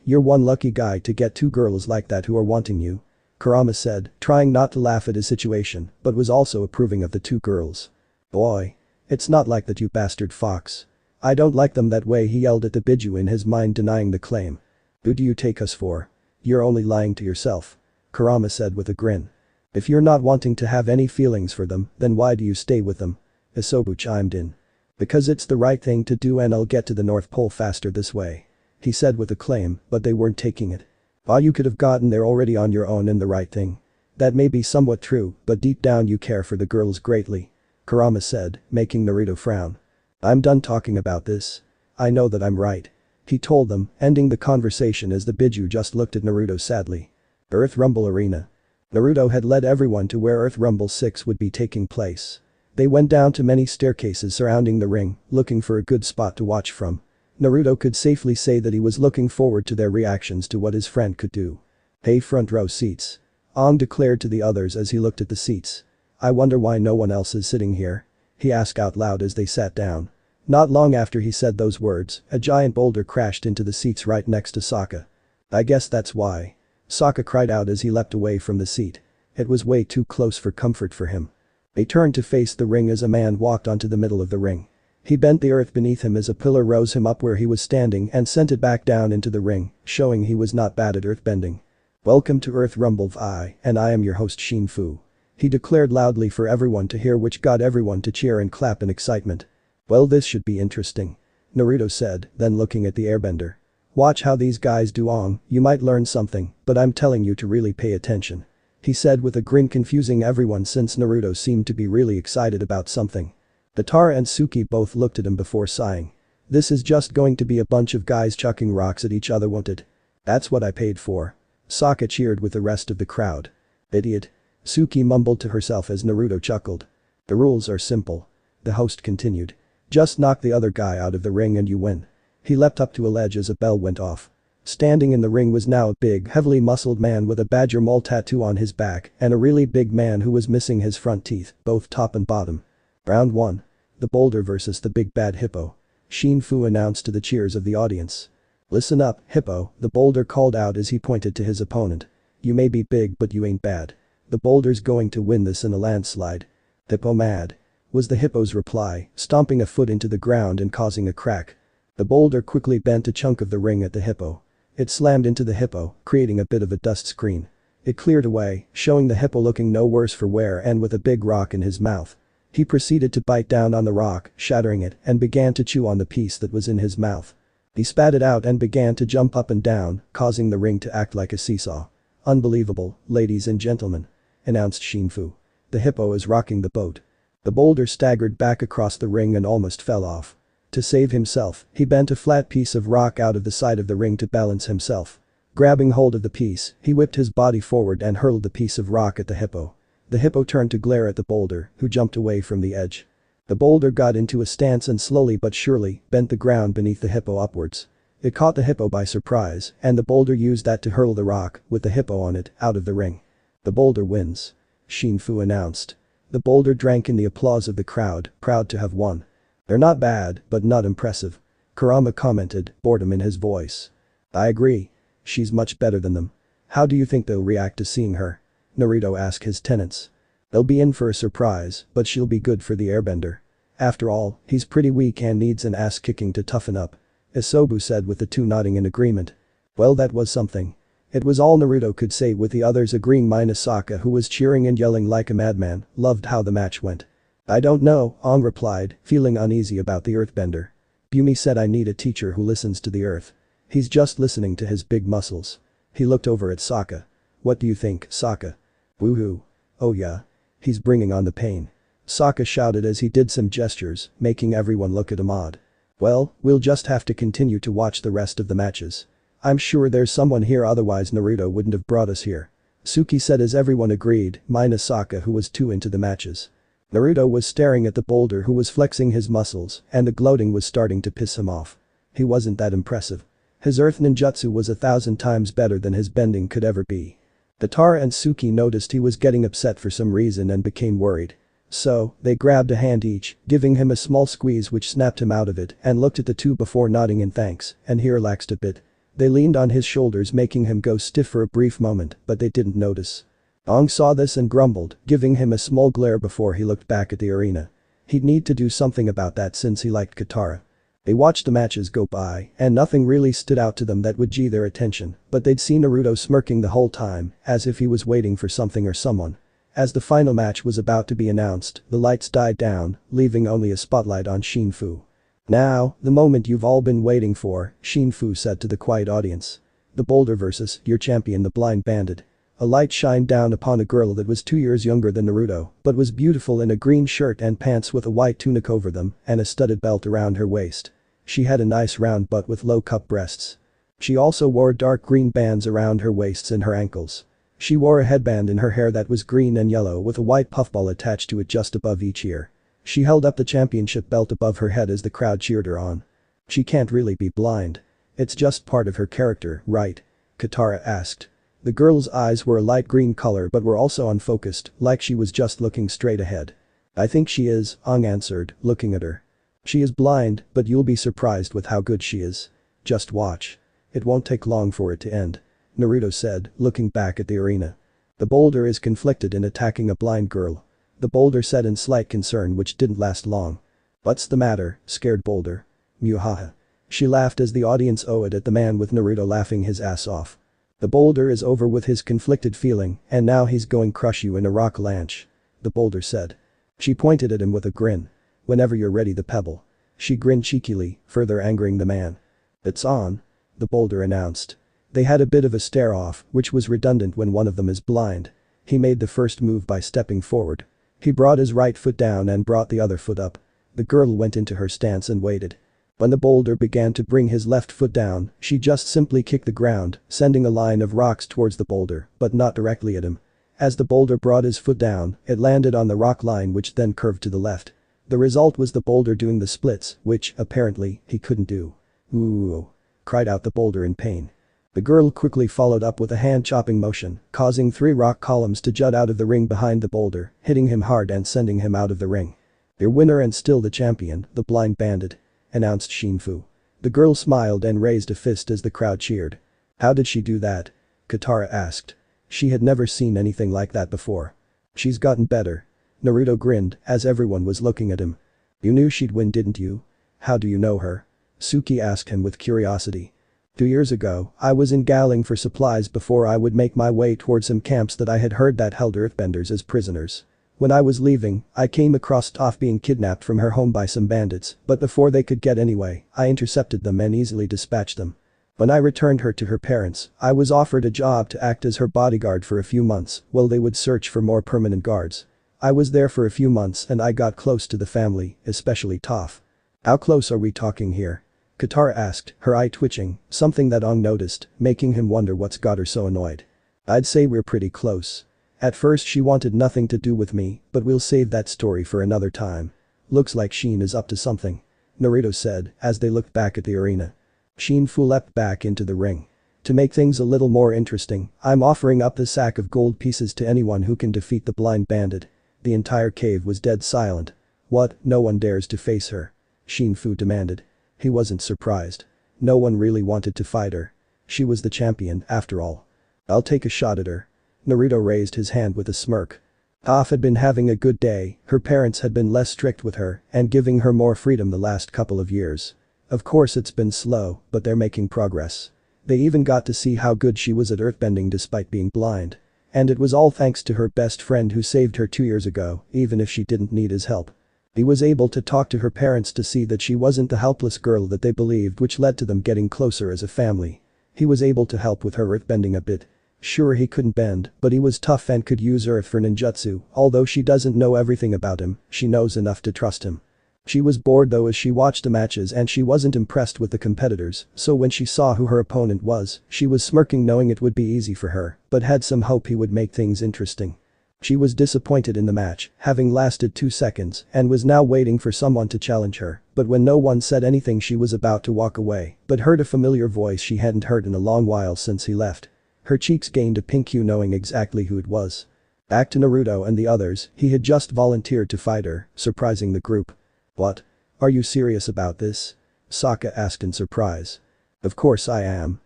Speaker 1: You're one lucky guy to get two girls like that who are wanting you. Kurama said, trying not to laugh at his situation, but was also approving of the two girls. Boy. It's not like that, you bastard fox. I don't like them that way, he yelled at the Biju, in his mind denying the claim. Who do you take us for? You're only lying to yourself. Kurama said with a grin. If you're not wanting to have any feelings for them, then why do you stay with them? Isobu chimed in. Because it's the right thing to do and I'll get to the North Pole faster this way. He said with a claim, but they weren't taking it. You could have gotten there already on your own and the right thing. That may be somewhat true, but deep down you care for the girls greatly. Kurama said, making Naruto frown. I'm done talking about this. I know that I'm right. He told them, ending the conversation as the Biju just looked at Naruto sadly. Earth Rumble Arena. Naruto had led everyone to where Earth Rumble 6 would be taking place. They went down to many staircases surrounding the ring, looking for a good spot to watch from. Naruto could safely say that he was looking forward to their reactions to what his friend could do. Hey, front row seats. Aang declared to the others as he looked at the seats. I wonder why no one else is sitting here. He asked out loud as they sat down. Not long after he said those words, a giant boulder crashed into the seats right next to Sokka. I guess that's why. Sokka cried out as he leapt away from the seat. It was way too close for comfort for him. They turned to face the ring as a man walked onto the middle of the ring. He bent the earth beneath him as a pillar rose him up where he was standing and sent it back down into the ring, showing he was not bad at earthbending. Welcome to Earth Rumble V, and I am your host Shin Fu. He declared loudly for everyone to hear, which got everyone to cheer and clap in excitement. Well, this should be interesting. Naruto said, then looking at the airbender. Watch how these guys do, Aang, you might learn something, but I'm telling you to really pay attention. He said with a grin, confusing everyone since Naruto seemed to be really excited about something. Katara and Suki both looked at him before sighing. This is just going to be a bunch of guys chucking rocks at each other, won't it? That's what I paid for. Sokka cheered with the rest of the crowd. Idiot. Suki mumbled to herself as Naruto chuckled. The rules are simple. The host continued. Just knock the other guy out of the ring and you win. He leapt up to a ledge as a bell went off. Standing in the ring was now a big, heavily muscled man with a badger mole tattoo on his back and a really big man who was missing his front teeth, both top and bottom. Round 1. The boulder versus the big bad hippo. Shin Fu announced to the cheers of the audience. Listen up, hippo, the boulder called out as he pointed to his opponent. You may be big but you ain't bad. The boulder's going to win this in a landslide. Hippo mad. Was the hippo's reply, stomping a foot into the ground and causing a crack. The boulder quickly bent a chunk of the ring at the hippo. It slammed into the hippo, creating a bit of a dust screen. It cleared away, showing the hippo looking no worse for wear and with a big rock in his mouth. He proceeded to bite down on the rock, shattering it, and began to chew on the piece that was in his mouth. He spat it out and began to jump up and down, causing the ring to act like a seesaw. Unbelievable, ladies and gentlemen, announced Shin Fu. The hippo is rocking the boat. The boulder staggered back across the ring and almost fell off. To save himself, he bent a flat piece of rock out of the side of the ring to balance himself. Grabbing hold of the piece, he whipped his body forward and hurled the piece of rock at the hippo. The hippo turned to glare at the boulder, who jumped away from the edge. The boulder got into a stance and slowly but surely bent the ground beneath the hippo upwards. It caught the hippo by surprise, and the boulder used that to hurl the rock, with the hippo on it, out of the ring. The boulder wins. Shin Fu announced. The boulder drank in the applause of the crowd, proud to have won. They're not bad, but not impressive. Kurama commented, boredom in his voice. I agree. She's much better than them. How do you think they'll react to seeing her? Naruto asked his tenants. They'll be in for a surprise, but she'll be good for the airbender. After all, he's pretty weak and needs an ass kicking to toughen up. Isobu said with the two nodding in agreement. Well, that was something. It was all Naruto could say, with the others agreeing minus Sokka, who was cheering and yelling like a madman, loved how the match went. I don't know, Aang replied, feeling uneasy about the earthbender. Bumi said I need a teacher who listens to the earth. He's just listening to his big muscles. He looked over at Sokka. What do you think, Sokka? Woohoo. Oh yeah. He's bringing on the pain. Sokka shouted as he did some gestures, making everyone look at him odd. Well, we'll just have to continue to watch the rest of the matches. I'm sure there's someone here, otherwise Naruto wouldn't have brought us here. Suki said as everyone agreed, minus Sokka, who was too into the matches. Naruto was staring at the boulder, who was flexing his muscles, and the gloating was starting to piss him off. He wasn't that impressive. His earth ninjutsu was 1,000 times better than his bending could ever be. Katara and Suki noticed he was getting upset for some reason and became worried. So, they grabbed a hand each, giving him a small squeeze which snapped him out of it and looked at the two before nodding in thanks, and he relaxed a bit. They leaned on his shoulders making him go stiff for a brief moment, but they didn't notice. Aang saw this and grumbled, giving him a small glare before he looked back at the arena. He'd need to do something about that since he liked Katara. They watched the matches go by, and nothing really stood out to them that would gee their attention, but they'd seen Naruto smirking the whole time, as if he was waiting for something or someone. As the final match was about to be announced, the lights died down, leaving only a spotlight on Shinfu. "Now, the moment you've all been waiting for," Shinfu said to the quiet audience. "The boulder versus your champion the blind bandit." A light shined down upon a girl that was 2 years younger than Naruto, but was beautiful in a green shirt and pants with a white tunic over them and a studded belt around her waist. She had a nice round butt with low-cup breasts. She also wore dark green bands around her waists and her ankles. She wore a headband in her hair that was green and yellow with a white puffball attached to it just above each ear. She held up the championship belt above her head as the crowd cheered her on. "She can't really be blind. It's just part of her character, right?" Katara asked. The girl's eyes were a light green color but were also unfocused, like she was just looking straight ahead. "I think she is," Aang answered, looking at her. "She is blind, but you'll be surprised with how good she is. Just watch. It won't take long for it to end," Naruto said, looking back at the arena. "The boulder is conflicted in attacking a blind girl," the boulder said in slight concern which didn't last long. "What's the matter, scared boulder?" "Muhaha." She laughed as the audience oohed at the man with Naruto laughing his ass off. "The boulder is over with his conflicted feeling and now he's going crush you in a rock lanch," the boulder said. She pointed at him with a grin. "Whenever you're ready the pebble." She grinned cheekily, further angering the man. "It's on," the boulder announced. They had a bit of a stare-off, which was redundant when one of them is blind. He made the first move by stepping forward. He brought his right foot down and brought the other foot up. The girl went into her stance and waited. When the boulder began to bring his left foot down, she just simply kicked the ground, sending a line of rocks towards the boulder, but not directly at him. As the boulder brought his foot down, it landed on the rock line which then curved to the left. The result was the boulder doing the splits, which, apparently, he couldn't do. "Ooh!" cried out the boulder in pain. The girl quickly followed up with a hand-chopping motion, causing 3 rock columns to jut out of the ring behind the boulder, hitting him hard and sending him out of the ring. "Your winner and still the champion, the blind bandit," announced Shinfu. The girl smiled and raised a fist as the crowd cheered. "How did she do that?" Katara asked. She had never seen anything like that before. "She's gotten better." Naruto grinned as everyone was looking at him. "You knew she'd win, didn't you? How do you know her?" Suki asked him with curiosity. 2 years ago, I was in Galing for supplies before I would make my way towards some camps that I had heard that held earthbenders as prisoners. When I was leaving, I came across Toph being kidnapped from her home by some bandits, but before they could get away, I intercepted them and easily dispatched them. When I returned her to her parents, I was offered a job to act as her bodyguard for a few months while they would search for more permanent guards. I was there for a few months and I got close to the family, especially Toph. How close are we talking here? Katara asked, her eye twitching, something that Aang noticed, making him wonder what's got her so annoyed. I'd say we're pretty close. At first she wanted nothing to do with me, but we'll save that story for another time. Looks like Shin is up to something, Naruto said as they looked back at the arena. Shinfu leapt back into the ring. To make things a little more interesting, I'm offering up the sack of gold pieces to anyone who can defeat the blind bandit. The entire cave was dead silent. What, no one dares to face her? Shinfu demanded. He wasn't surprised. No one really wanted to fight her. She was the champion, after all. I'll take a shot at her. Naruto raised his hand with a smirk. Toph had been having a good day, her parents had been less strict with her and giving her more freedom the last couple of years. Of course it's been slow, but they're making progress. They even got to see how good she was at earthbending despite being blind. And it was all thanks to her best friend who saved her 2 years ago, even if she didn't need his help. He was able to talk to her parents to see that she wasn't the helpless girl that they believed, which led to them getting closer as a family. He was able to help with her earthbending a bit. Sure, he couldn't bend, but he was tough and could use earth for ninjutsu. Although she doesn't know everything about him, she knows enough to trust him. She was bored though as she watched the matches and she wasn't impressed with the competitors, so when she saw who her opponent was, she was smirking knowing it would be easy for her, but had some hope he would make things interesting. She was disappointed in the match, having lasted 2 seconds, and was now waiting for someone to challenge her, but when no one said anything she was about to walk away, but heard a familiar voice she hadn't heard in a long while since he left. Her cheeks gained a pink hue knowing exactly who it was. Back to Naruto and the others, he had just volunteered to fight her, surprising the group. What? Are you serious about this? Sokka asked in surprise. Of course I am.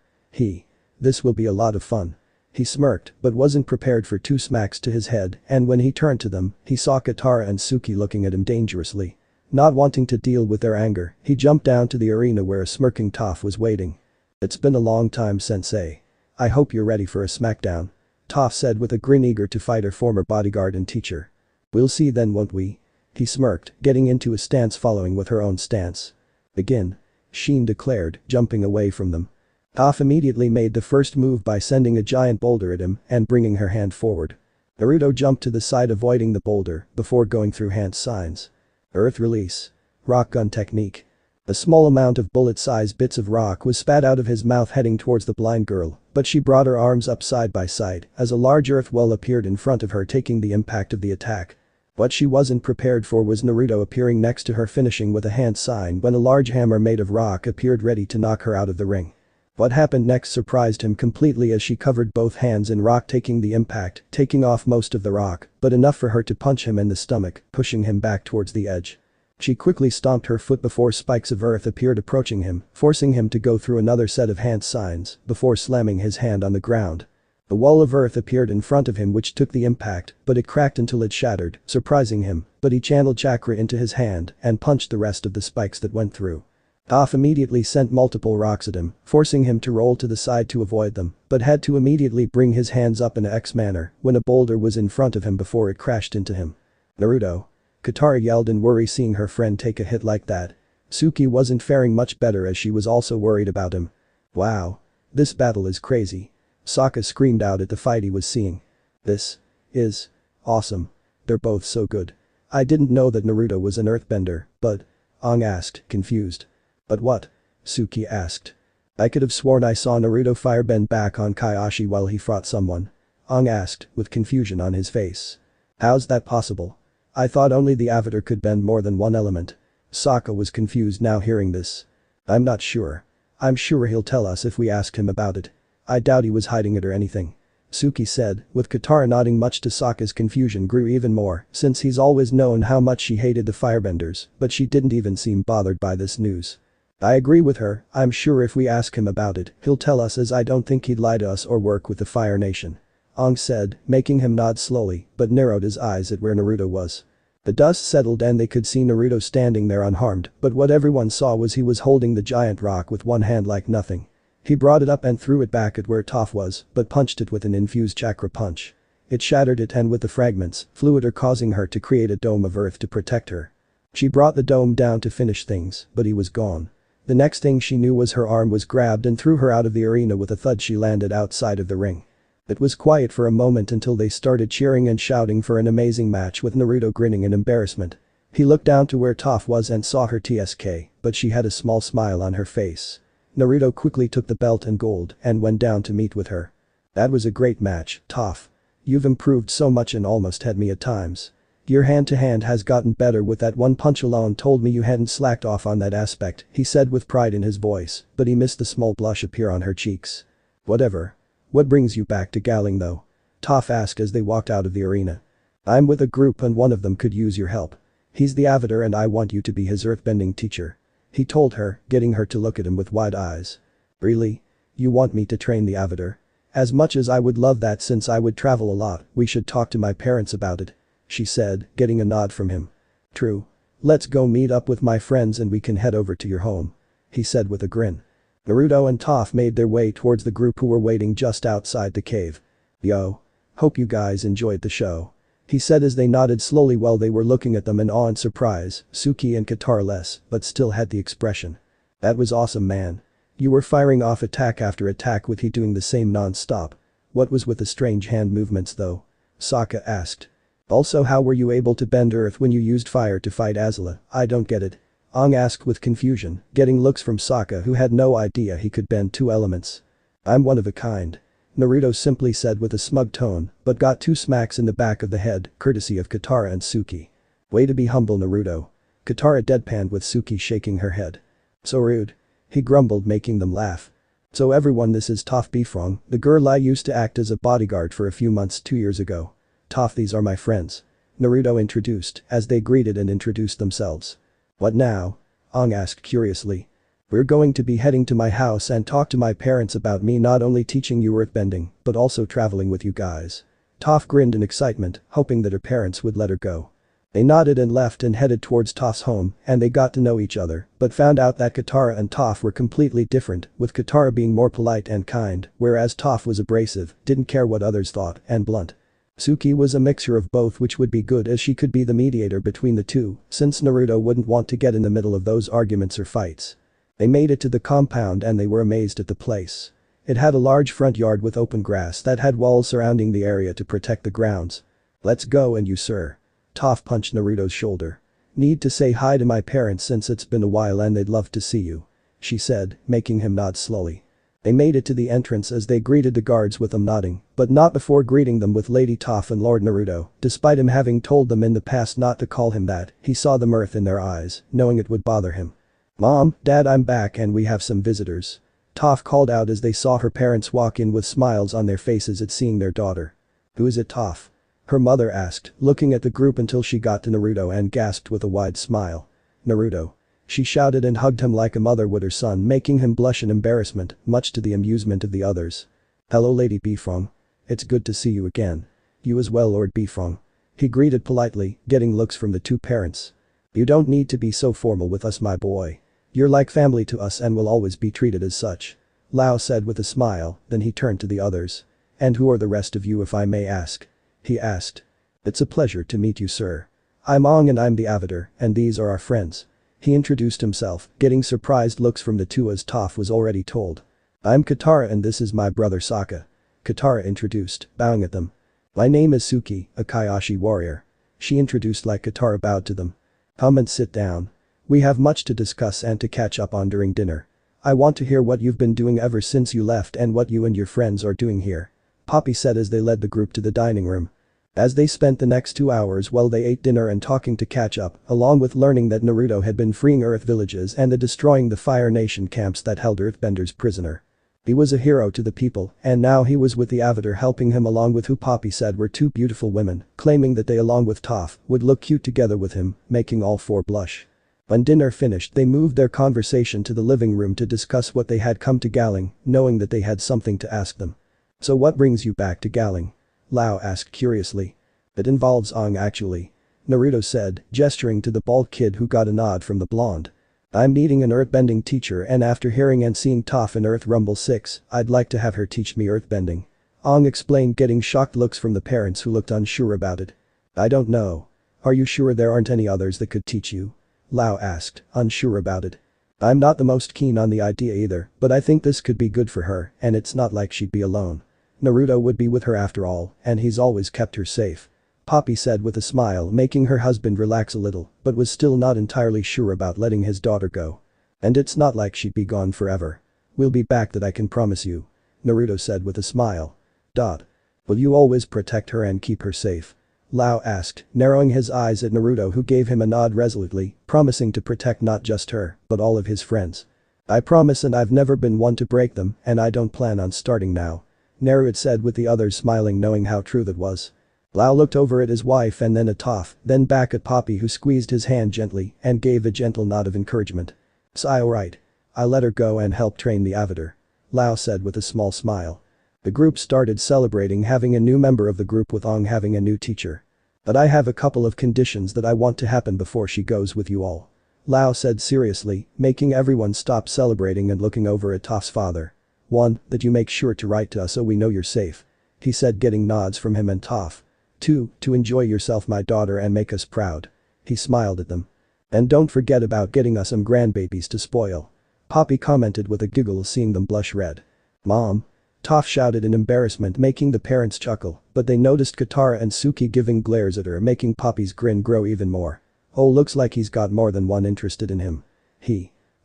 Speaker 1: This will be a lot of fun. He smirked but wasn't prepared for 2 smacks to his head, and when he turned to them, he saw Katara and Suki looking at him dangerously. Not wanting to deal with their anger, he jumped down to the arena where a smirking Toph was waiting. It's been a long time, sensei. I hope you're ready for a smackdown. Toph said with a grin, eager to fight her former bodyguard and teacher. We'll see then, won't we? He smirked, getting into a stance following with her own stance. Begin. Sheen declared, jumping away from them. Toph immediately made the first move by sending a giant boulder at him and bringing her hand forward. Naruto jumped to the side, avoiding the boulder before going through hand signs. Earth release. Rock gun technique. A small amount of bullet-sized bits of rock was spat out of his mouth heading towards the blind girl, but she brought her arms up side by side as a large earth well appeared in front of her, taking the impact of the attack. What she wasn't prepared for was Naruto appearing next to her, finishing with a hand sign when a large hammer made of rock appeared ready to knock her out of the ring. What happened next surprised him completely as she covered both hands in rock, taking the impact, taking off most of the rock, but enough for her to punch him in the stomach, pushing him back towards the edge. She quickly stomped her foot before spikes of earth appeared approaching him, forcing him to go through another set of hand signs before slamming his hand on the ground. A wall of earth appeared in front of him which took the impact, but it cracked until it shattered, surprising him, but he channeled chakra into his hand and punched the rest of the spikes that went through. Toph immediately sent multiple rocks at him, forcing him to roll to the side to avoid them, but had to immediately bring his hands up in a X manner when a boulder was in front of him before it crashed into him. Naruto. Katara yelled in worry, seeing her friend take a hit like that. Suki wasn't faring much better as she was also worried about him. Wow. This battle is crazy. Sokka screamed out at the fight he was seeing. This is awesome. They're both so good. I didn't know that Naruto was an earthbender, but… Aang asked, confused. But what? Suki asked. I could have sworn I saw Naruto firebend back on Kioshi while he fought someone. Aang asked, with confusion on his face. How's that possible? I thought only the Avatar could bend more than one element. Sokka was confused now hearing this. I'm not sure. I'm sure he'll tell us if we ask him about it. I doubt he was hiding it or anything. Suki said, with Katara nodding, much to Sokka's confusion grew even more since he's always known how much she hated the firebenders, but she didn't even seem bothered by this news. I agree with her, I'm sure if we ask him about it, he'll tell us, as I don't think he'd lie to us or work with the Fire Nation. Aang said, making him nod slowly, but narrowed his eyes at where Naruto was. The dust settled and they could see Naruto standing there unharmed, but what everyone saw was he was holding the giant rock with one hand like nothing. He brought it up and threw it back at where Toph was, but punched it with an infused chakra punch. It shattered it and with the fragments, flew at her, causing her to create a dome of earth to protect her. She brought the dome down to finish things, but he was gone. The next thing she knew was her arm was grabbed and threw her out of the arena. With a thud she landed outside of the ring. It was quiet for a moment until they started cheering and shouting for an amazing match, with Naruto grinning in embarrassment. He looked down to where Toph was and saw her TSK, but she had a small smile on her face. Naruto quickly took the belt and gold and went down to meet with her. That was a great match, Toph. You've improved so much and almost had me at times. Your hand-to-hand has gotten better. With that one punch alone told me you hadn't slacked off on that aspect, he said with pride in his voice, but he missed the small blush appear on her cheeks. Whatever. What brings you back to Galing though? Toph asked as they walked out of the arena. I'm with a group and one of them could use your help. He's the Avatar and I want you to be his earthbending teacher. He told her, getting her to look at him with wide eyes. Really? You want me to train the Avatar? As much as I would love that, since I would travel a lot, we should talk to my parents about it, she said, getting a nod from him. True. Let's go meet up with my friends and we can head over to your home, he said with a grin. Naruto and Toph made their way towards the group who were waiting just outside the cave. Yo. Hope you guys enjoyed the show, he said as they nodded slowly while they were looking at them in awe and surprise. Suki and Katara less, but still had the expression. That was awesome, man. You were firing off attack after attack with he doing the same non-stop. What was with the strange hand movements though? Sokka asked. Also, how were you able to bend earth when you used fire to fight Azula? I don't get it. Aang asked with confusion, getting looks from Sokka who had no idea he could bend 2 elements. I'm one of a kind, Naruto simply said with a smug tone, but got 2 smacks in the back of the head, courtesy of Katara and Suki. Way to be humble, Naruto. Katara deadpanned with Suki shaking her head. So rude. He grumbled, making them laugh. So everyone, this is Toph Bifrong, the girl I used to act as a bodyguard for a few months 2 years ago. Toph, these are my friends. Naruto introduced as they greeted and introduced themselves. What now? Aang asked curiously. We're going to be heading to my house and talk to my parents about me not only teaching you earthbending, but also traveling with you guys. Toph grinned in excitement, hoping that her parents would let her go. They nodded and left and headed towards Toph's home, and they got to know each other, but found out that Katara and Toph were completely different, with Katara being more polite and kind, whereas Toph was abrasive, didn't care what others thought, and blunt. Suki was a mixture of both, which would be good as she could be the mediator between the two, since Naruto wouldn't want to get in the middle of those arguments or fights. They made it to the compound and they were amazed at the place. It had a large front yard with open grass that had walls surrounding the area to protect the grounds. Let's go, and you sir. Toph punched Naruto's shoulder. Need to say hi to my parents since it's been a while and they'd love to see you. She said, making him nod slowly. They made it to the entrance as they greeted the guards with them nodding, but not before greeting them with Lady Toph and Lord Naruto. Despite him having told them in the past not to call him that, he saw the mirth in their eyes, knowing it would bother him. Mom, Dad, I'm back and we have some visitors. Toph called out as they saw her parents walk in with smiles on their faces at seeing their daughter. Who is it, Toph? Her mother asked, looking at the group until she got to Naruto and gasped with a wide smile. Naruto. She shouted and hugged him like a mother would her son, making him blush in embarrassment, much to the amusement of the others. Hello Lady Bifong. It's good to see you again. You as well Lord Bifong. He greeted politely, getting looks from the two parents. You don't need to be so formal with us my boy. You're like family to us and will always be treated as such. Lao said with a smile, then he turned to the others. And who are the rest of you if I may ask? He asked. It's a pleasure to meet you sir. I'm Aang and I'm the Avatar, and these are our friends. He introduced himself, getting surprised looks from the two as Toph was already told. I'm Katara and this is my brother Sokka. Katara introduced, bowing at them. My name is Suki, a Kioshi warrior. She introduced like Katara bowed to them. Come and sit down. We have much to discuss and to catch up on during dinner. I want to hear what you've been doing ever since you left and what you and your friends are doing here. Poppy said as they led the group to the dining room. As they spent the next 2 hours while they ate dinner and talking to catch up, along with learning that Naruto had been freeing Earth villages and destroying the Fire Nation camps that held Earthbenders prisoner. He was a hero to the people, and now he was with the Avatar helping him along with who Poppy said were two beautiful women, claiming that they along with Toph would look cute together with him, making all four blush. When dinner finished they moved their conversation to the living room to discuss what they had come to Galing, knowing that they had something to ask them. So what brings you back to Galing? Lao asked curiously. It involves Aang actually. Naruto said, gesturing to the bald kid who got a nod from the blonde. I'm needing an earthbending teacher and after hearing and seeing Toph in Earth Rumble 6, I'd like to have her teach me earthbending. Aang explained, getting shocked looks from the parents who looked unsure about it. I don't know. Are you sure there aren't any others that could teach you? Lao asked, unsure about it. I'm not the most keen on the idea either, but I think this could be good for her and it's not like she'd be alone. Naruto would be with her after all, and he's always kept her safe. Poppy said with a smile, making her husband relax a little, but was still not entirely sure about letting his daughter go. And it's not like she'd be gone forever. We'll be back, that I can promise you. Naruto said with a smile. Will you always protect her and keep her safe? Lao asked, narrowing his eyes at Naruto who gave him a nod resolutely, promising to protect not just her, but all of his friends. I promise, and I've never been one to break them, and I don't plan on starting now. Naruto said with the others smiling, knowing how true that was. Lao looked over at his wife and then at Toph, then back at Poppy who squeezed his hand gently and gave a gentle nod of encouragement. "Sai, alright. I'll let her go and help train the Avatar," Lao said with a small smile. The group started celebrating having a new member of the group with Aang having a new teacher. "But I have a couple of conditions that I want to happen before she goes with you all," Lao said seriously, making everyone stop celebrating and looking over at Toph's father. "1. That you make sure to write to us so we know you're safe," he said, getting nods from him and Toph. 2. To enjoy yourself my daughter and make us proud." He smiled at them. "And don't forget about getting us some grandbabies to spoil," Poppy commented with a giggle seeing them blush red. "Mom?" Toph shouted in embarrassment, making the parents chuckle, but they noticed Katara and Suki giving glares at her, making Poppy's grin grow even more. "Oh, looks like he's got more than one interested in him.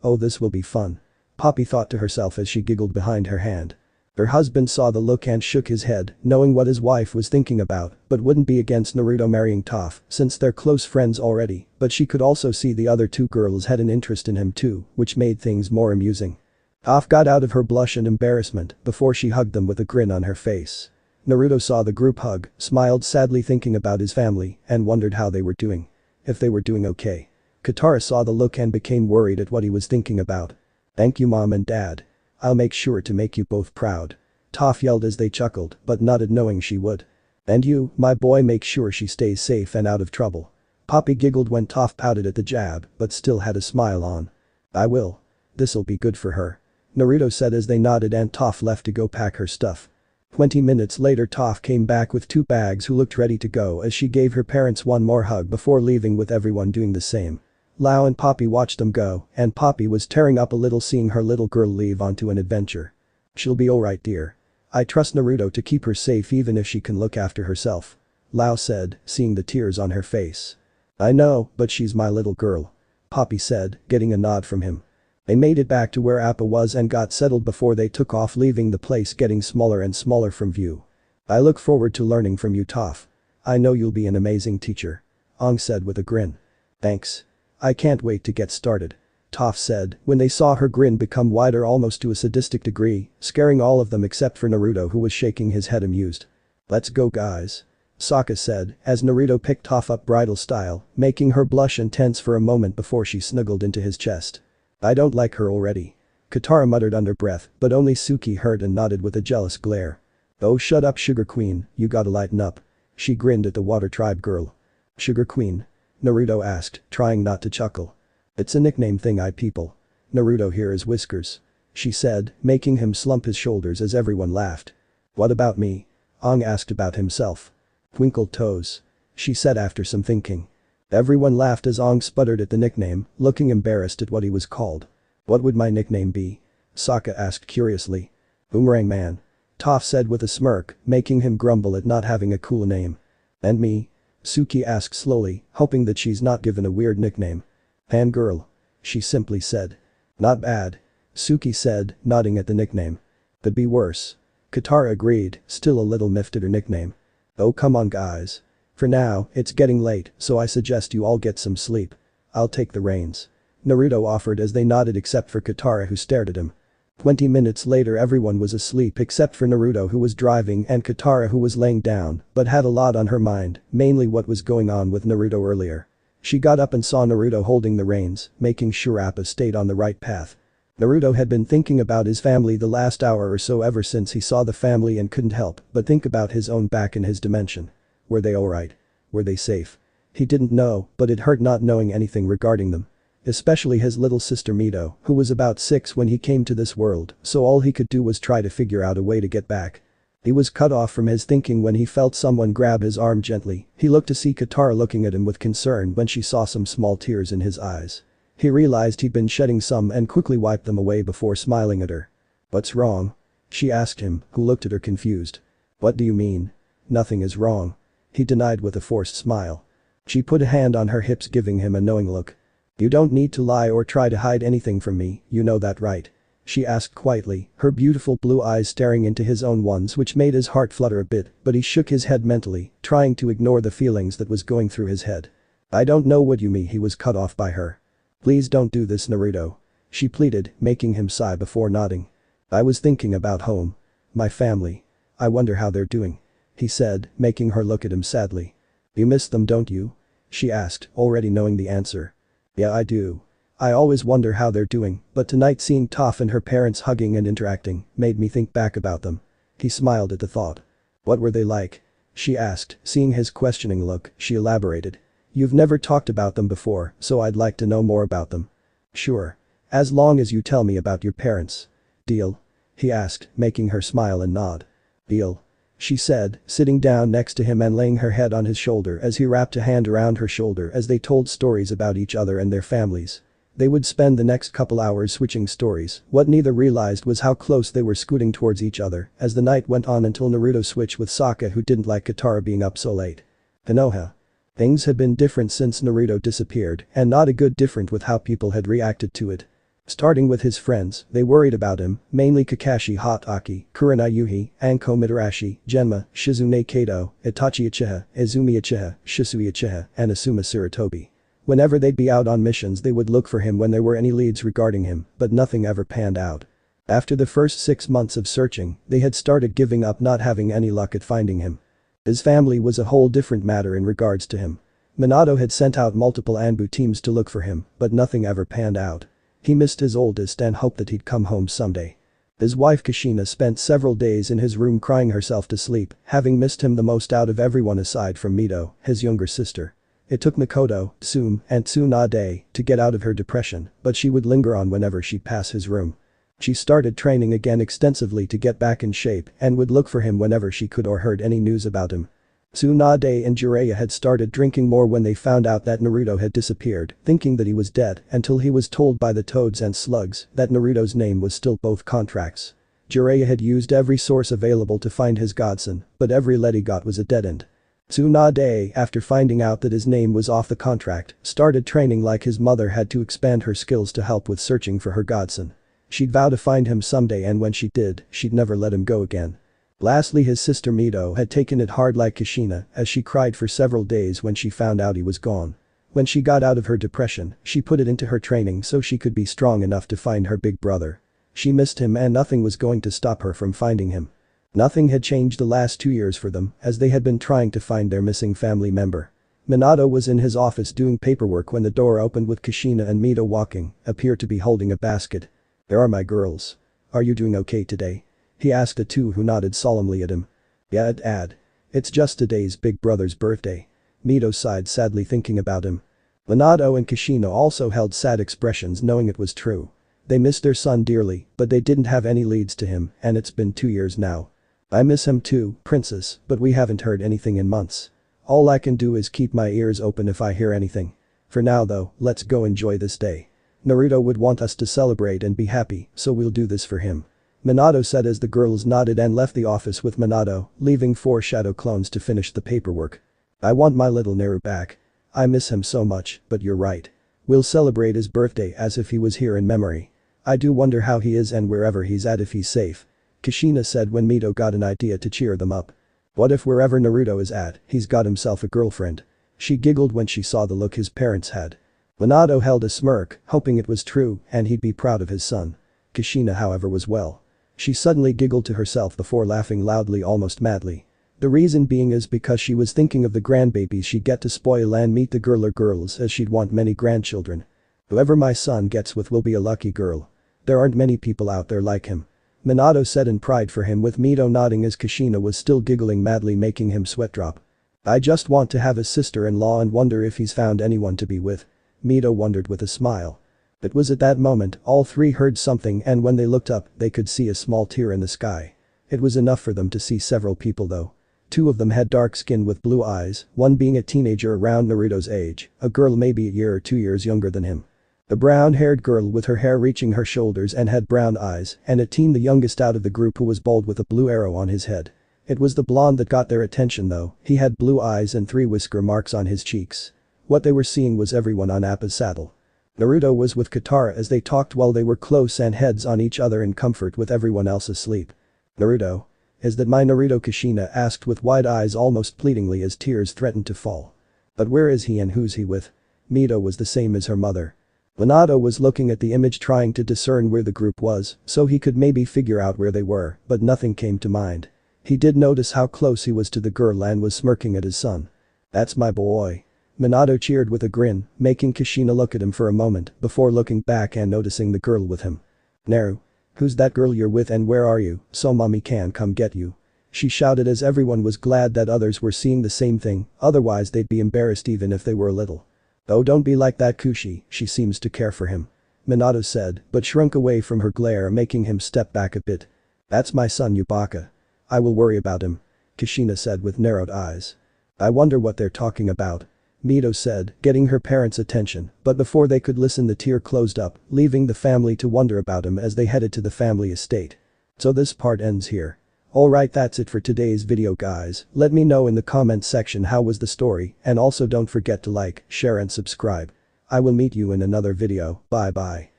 Speaker 1: Oh, this will be fun," Poppy thought to herself as she giggled behind her hand. Her husband saw the look and shook his head, knowing what his wife was thinking about, but wouldn't be against Naruto marrying Toph since they're close friends already, but she could also see the other two girls had an interest in him too, which made things more amusing. Toph got out of her blush and embarrassment before she hugged them with a grin on her face. Naruto saw the group hug, smiled sadly thinking about his family, and wondered how they were doing. If they were doing okay. Katara saw the look and became worried at what he was thinking about. "Thank you mom and dad. I'll make sure to make you both proud." Toph yelled as they chuckled, but nodded knowing she would. "And you, my boy, make sure she stays safe and out of trouble." Poppy giggled when Toph pouted at the jab, but still had a smile on. "I will. This'll be good for her." Naruto said as they nodded and Toph left to go pack her stuff. 20 minutes later Toph came back with 2 bags who looked ready to go as she gave her parents one more hug before leaving with everyone doing the same. Lau and Poppy watched them go, and Poppy was tearing up a little seeing her little girl leave onto an adventure. "She'll be alright dear. I trust Naruto to keep her safe even if she can look after herself," Lau said, seeing the tears on her face. "I know, but she's my little girl," Poppy said, getting a nod from him. They made it back to where Appa was and got settled before they took off, leaving the place getting smaller and smaller from view. "I look forward to learning from you Toph. I know you'll be an amazing teacher," Aang said with a grin. "Thanks. I can't wait to get started," Toph said when they saw her grin become wider almost to a sadistic degree, scaring all of them except for Naruto who was shaking his head amused. "Let's go guys," Sokka said as Naruto picked Toph up bridal style, making her blush and tense for a moment before she snuggled into his chest. "I don't like her already," Katara muttered under breath, but only Suki heard and nodded with a jealous glare. "Oh shut up Sugar Queen, you gotta lighten up," she grinned at the Water Tribe girl. "Sugar Queen?" Naruto asked, trying not to chuckle. "It's a nickname thing people. Naruto here is Whiskers," she said, making him slump his shoulders as everyone laughed. "What about me?" Aang asked about himself. "Twinkled toes," she said after some thinking. Everyone laughed as Aang sputtered at the nickname, looking embarrassed at what he was called. "What would my nickname be?" Sokka asked curiously. "Boomerang Man," Toph said with a smirk, making him grumble at not having a cool name. "And me?" Suki asked slowly, hoping that she's not given a weird nickname. "Fangirl," she simply said. "Not bad," Suki said, nodding at the nickname. "Could be worse." Katara agreed, still a little miffed at her nickname. "Oh come on guys. For now, it's getting late, so I suggest you all get some sleep. I'll take the reins," Naruto offered as they nodded except for Katara who stared at him. 20 minutes later everyone was asleep except for Naruto who was driving and Katara who was laying down, but had a lot on her mind, mainly what was going on with Naruto earlier. She got up and saw Naruto holding the reins, making sure Appa stayed on the right path. Naruto had been thinking about his family the last hour or so ever since he saw the family and couldn't help but think about his own back in his dimension. Were they alright? Were they safe? He didn't know, but it hurt not knowing anything regarding them. Especially his little sister Mito, who was about 6 when he came to this world, so all he could do was try to figure out a way to get back. He was cut off from his thinking when he felt someone grab his arm gently. He looked to see Katara looking at him with concern when she saw some small tears in his eyes. He realized he'd been shedding some and quickly wiped them away before smiling at her. "What's wrong?" she asked him, who looked at her confused. "What do you mean?" "Nothing is wrong," he denied with a forced smile. She put a hand on her hips giving him a knowing look. "You don't need to lie or try to hide anything from me, you know that right?" she asked quietly, her beautiful blue eyes staring into his own ones which made his heart flutter a bit, but he shook his head mentally, trying to ignore the feelings that was going through his head. "I don't know what you mean." He was cut off by her. "Please don't do this Naruto," she pleaded, making him sigh before nodding. "I was thinking about home. My family. I wonder how they're doing," he said, making her look at him sadly. "You miss them don't you?" she asked, already knowing the answer. "Yeah I do. I always wonder how they're doing, but tonight seeing Toph and her parents hugging and interacting made me think back about them." He smiled at the thought. "What were they like?" she asked, seeing his questioning look, she elaborated. "You've never talked about them before, so I'd like to know more about them." "Sure. As long as you tell me about your parents." "Deal?" he asked, making her smile and nod. "Deal," she said, sitting down next to him and laying her head on his shoulder as he wrapped a hand around her shoulder as they told stories about each other and their families. They would spend the next couple hours switching stories. What neither realized was how close they were scooting towards each other as the night went on until Naruto switched with Sokka who didn't like Katara being up so late. Konoha. Things had been different since Naruto disappeared and not a good different with how people had reacted to it. Starting with his friends, they worried about him, mainly Kakashi Hatake, Kurina Yuhi, Anko Mitarashi, Genma, Shizune Kato, Itachi Uchiha, Izumi Uchiha, Shisui Uchiha, and Asuma Sarutobi. Whenever they'd be out on missions they would look for him when there were any leads regarding him, but nothing ever panned out. After the first 6 months of searching, they had started giving up, not having any luck at finding him. His family was a whole different matter in regards to him. Minato had sent out multiple Anbu teams to look for him, but nothing ever panned out. He missed his oldest and hoped that he'd come home someday. His wife Kushina spent several days in his room crying herself to sleep, having missed him the most out of everyone aside from Mito, his younger sister. It took Makoto, Tsume, and Tsunade to get out of her depression, but she would linger on whenever she'd pass his room. She started training again extensively to get back in shape and would look for him whenever she could or heard any news about him. Tsunade and Jiraiya had started drinking more when they found out that Naruto had disappeared, thinking that he was dead until he was told by the toads and slugs that Naruto's name was still both contracts. Jiraiya had used every source available to find his godson, but every lead he got was a dead end. Tsunade, after finding out that his name was off the contract, started training like his mother had to expand her skills to help with searching for her godson. She'd vow to find him someday, and when she did, she'd never let him go again. Lastly, his sister Mito had taken it hard like Kushina, as she cried for several days when she found out he was gone. When she got out of her depression, she put it into her training so she could be strong enough to find her big brother. She missed him and nothing was going to stop her from finding him. Nothing had changed the last 2 years for them, as they had been trying to find their missing family member. Minato was in his office doing paperwork when the door opened with Kushina and Mito walking, appeared to be holding a basket. "There are my girls. Are you doing okay today?" he asked the two, who nodded solemnly at him. "Yeah, Dad. It's just today's big brother's birthday." Mito sighed sadly, thinking about him. Minato and Kushina also held sad expressions, knowing it was true. They missed their son dearly, but they didn't have any leads to him, and it's been 2 years now. "I miss him too, Princess, but we haven't heard anything in months. All I can do is keep my ears open if I hear anything. For now though, let's go enjoy this day. Naruto would want us to celebrate and be happy, so we'll do this for him," Minato said as the girls nodded and left the office with Minato, leaving 4 shadow clones to finish the paperwork. "I want my little Naru back. I miss him so much, but you're right. We'll celebrate his birthday as if he was here in memory. I do wonder how he is and wherever he's at, if he's safe," Kushina said when Mito got an idea to cheer them up. "What if wherever Naruto is at, he's got himself a girlfriend?" She giggled when she saw the look his parents had. Minato held a smirk, hoping it was true and he'd be proud of his son. Kushina, however, was well. She suddenly giggled to herself before laughing loudly, almost madly. The reason being is because she was thinking of the grandbabies she'd get to spoil and meet the girl or girls, as she'd want many grandchildren. "Whoever my son gets with will be a lucky girl. There aren't many people out there like him," Minato said in pride for him, with Mito nodding as Kushina was still giggling madly, making him sweat drop. "I just want to have a sister-in-law and wonder if he's found anyone to be with," Mito wondered with a smile. It was at that moment all three heard something, and when they looked up, they could see a small tear in the sky. It was enough for them to see several people though. 2 of them had dark skin with blue eyes, one being a teenager around Naruto's age, a girl maybe a year or 2 years younger than him. A brown-haired girl with her hair reaching her shoulders and had brown eyes, and a teen, the youngest out of the group, who was bald with a blue arrow on his head. It was the blonde that got their attention though. He had blue eyes and 3 whisker marks on his cheeks. What they were seeing was everyone on Appa's saddle. Naruto was with Katara as they talked while they were close and heads on each other in comfort with everyone else asleep. "Naruto? Is that my Naruto?" Kushina asked with wide eyes, almost pleadingly, as tears threatened to fall. "But where is he and who's he with?" Mito was the same as her mother. Minato was looking at the image, trying to discern where the group was, so he could maybe figure out where they were, but nothing came to mind. He did notice how close he was to the girl and was smirking at his son. "That's my boy," Minato cheered with a grin, making Kushina look at him for a moment before looking back and noticing the girl with him. "Naru? Who's that girl you're with and where are you, so mommy can come get you?" she shouted as everyone was glad that others were seeing the same thing, otherwise they'd be embarrassed even if they were a little. "Oh, don't be like that, Kushi, she seems to care for him," Minato said, but shrunk away from her glare, making him step back a bit. "That's my son, you baka. I will worry about him," Kushina said with narrowed eyes. "I wonder what they're talking about," Mito said, getting her parents' attention, but before they could listen the tear closed up, leaving the family to wonder about him as they headed to the family estate. So this part ends here. Alright, that's it for today's video guys. Let me know in the comments section how was the story, and also don't forget to like, share and subscribe. I will meet you in another video. Bye bye.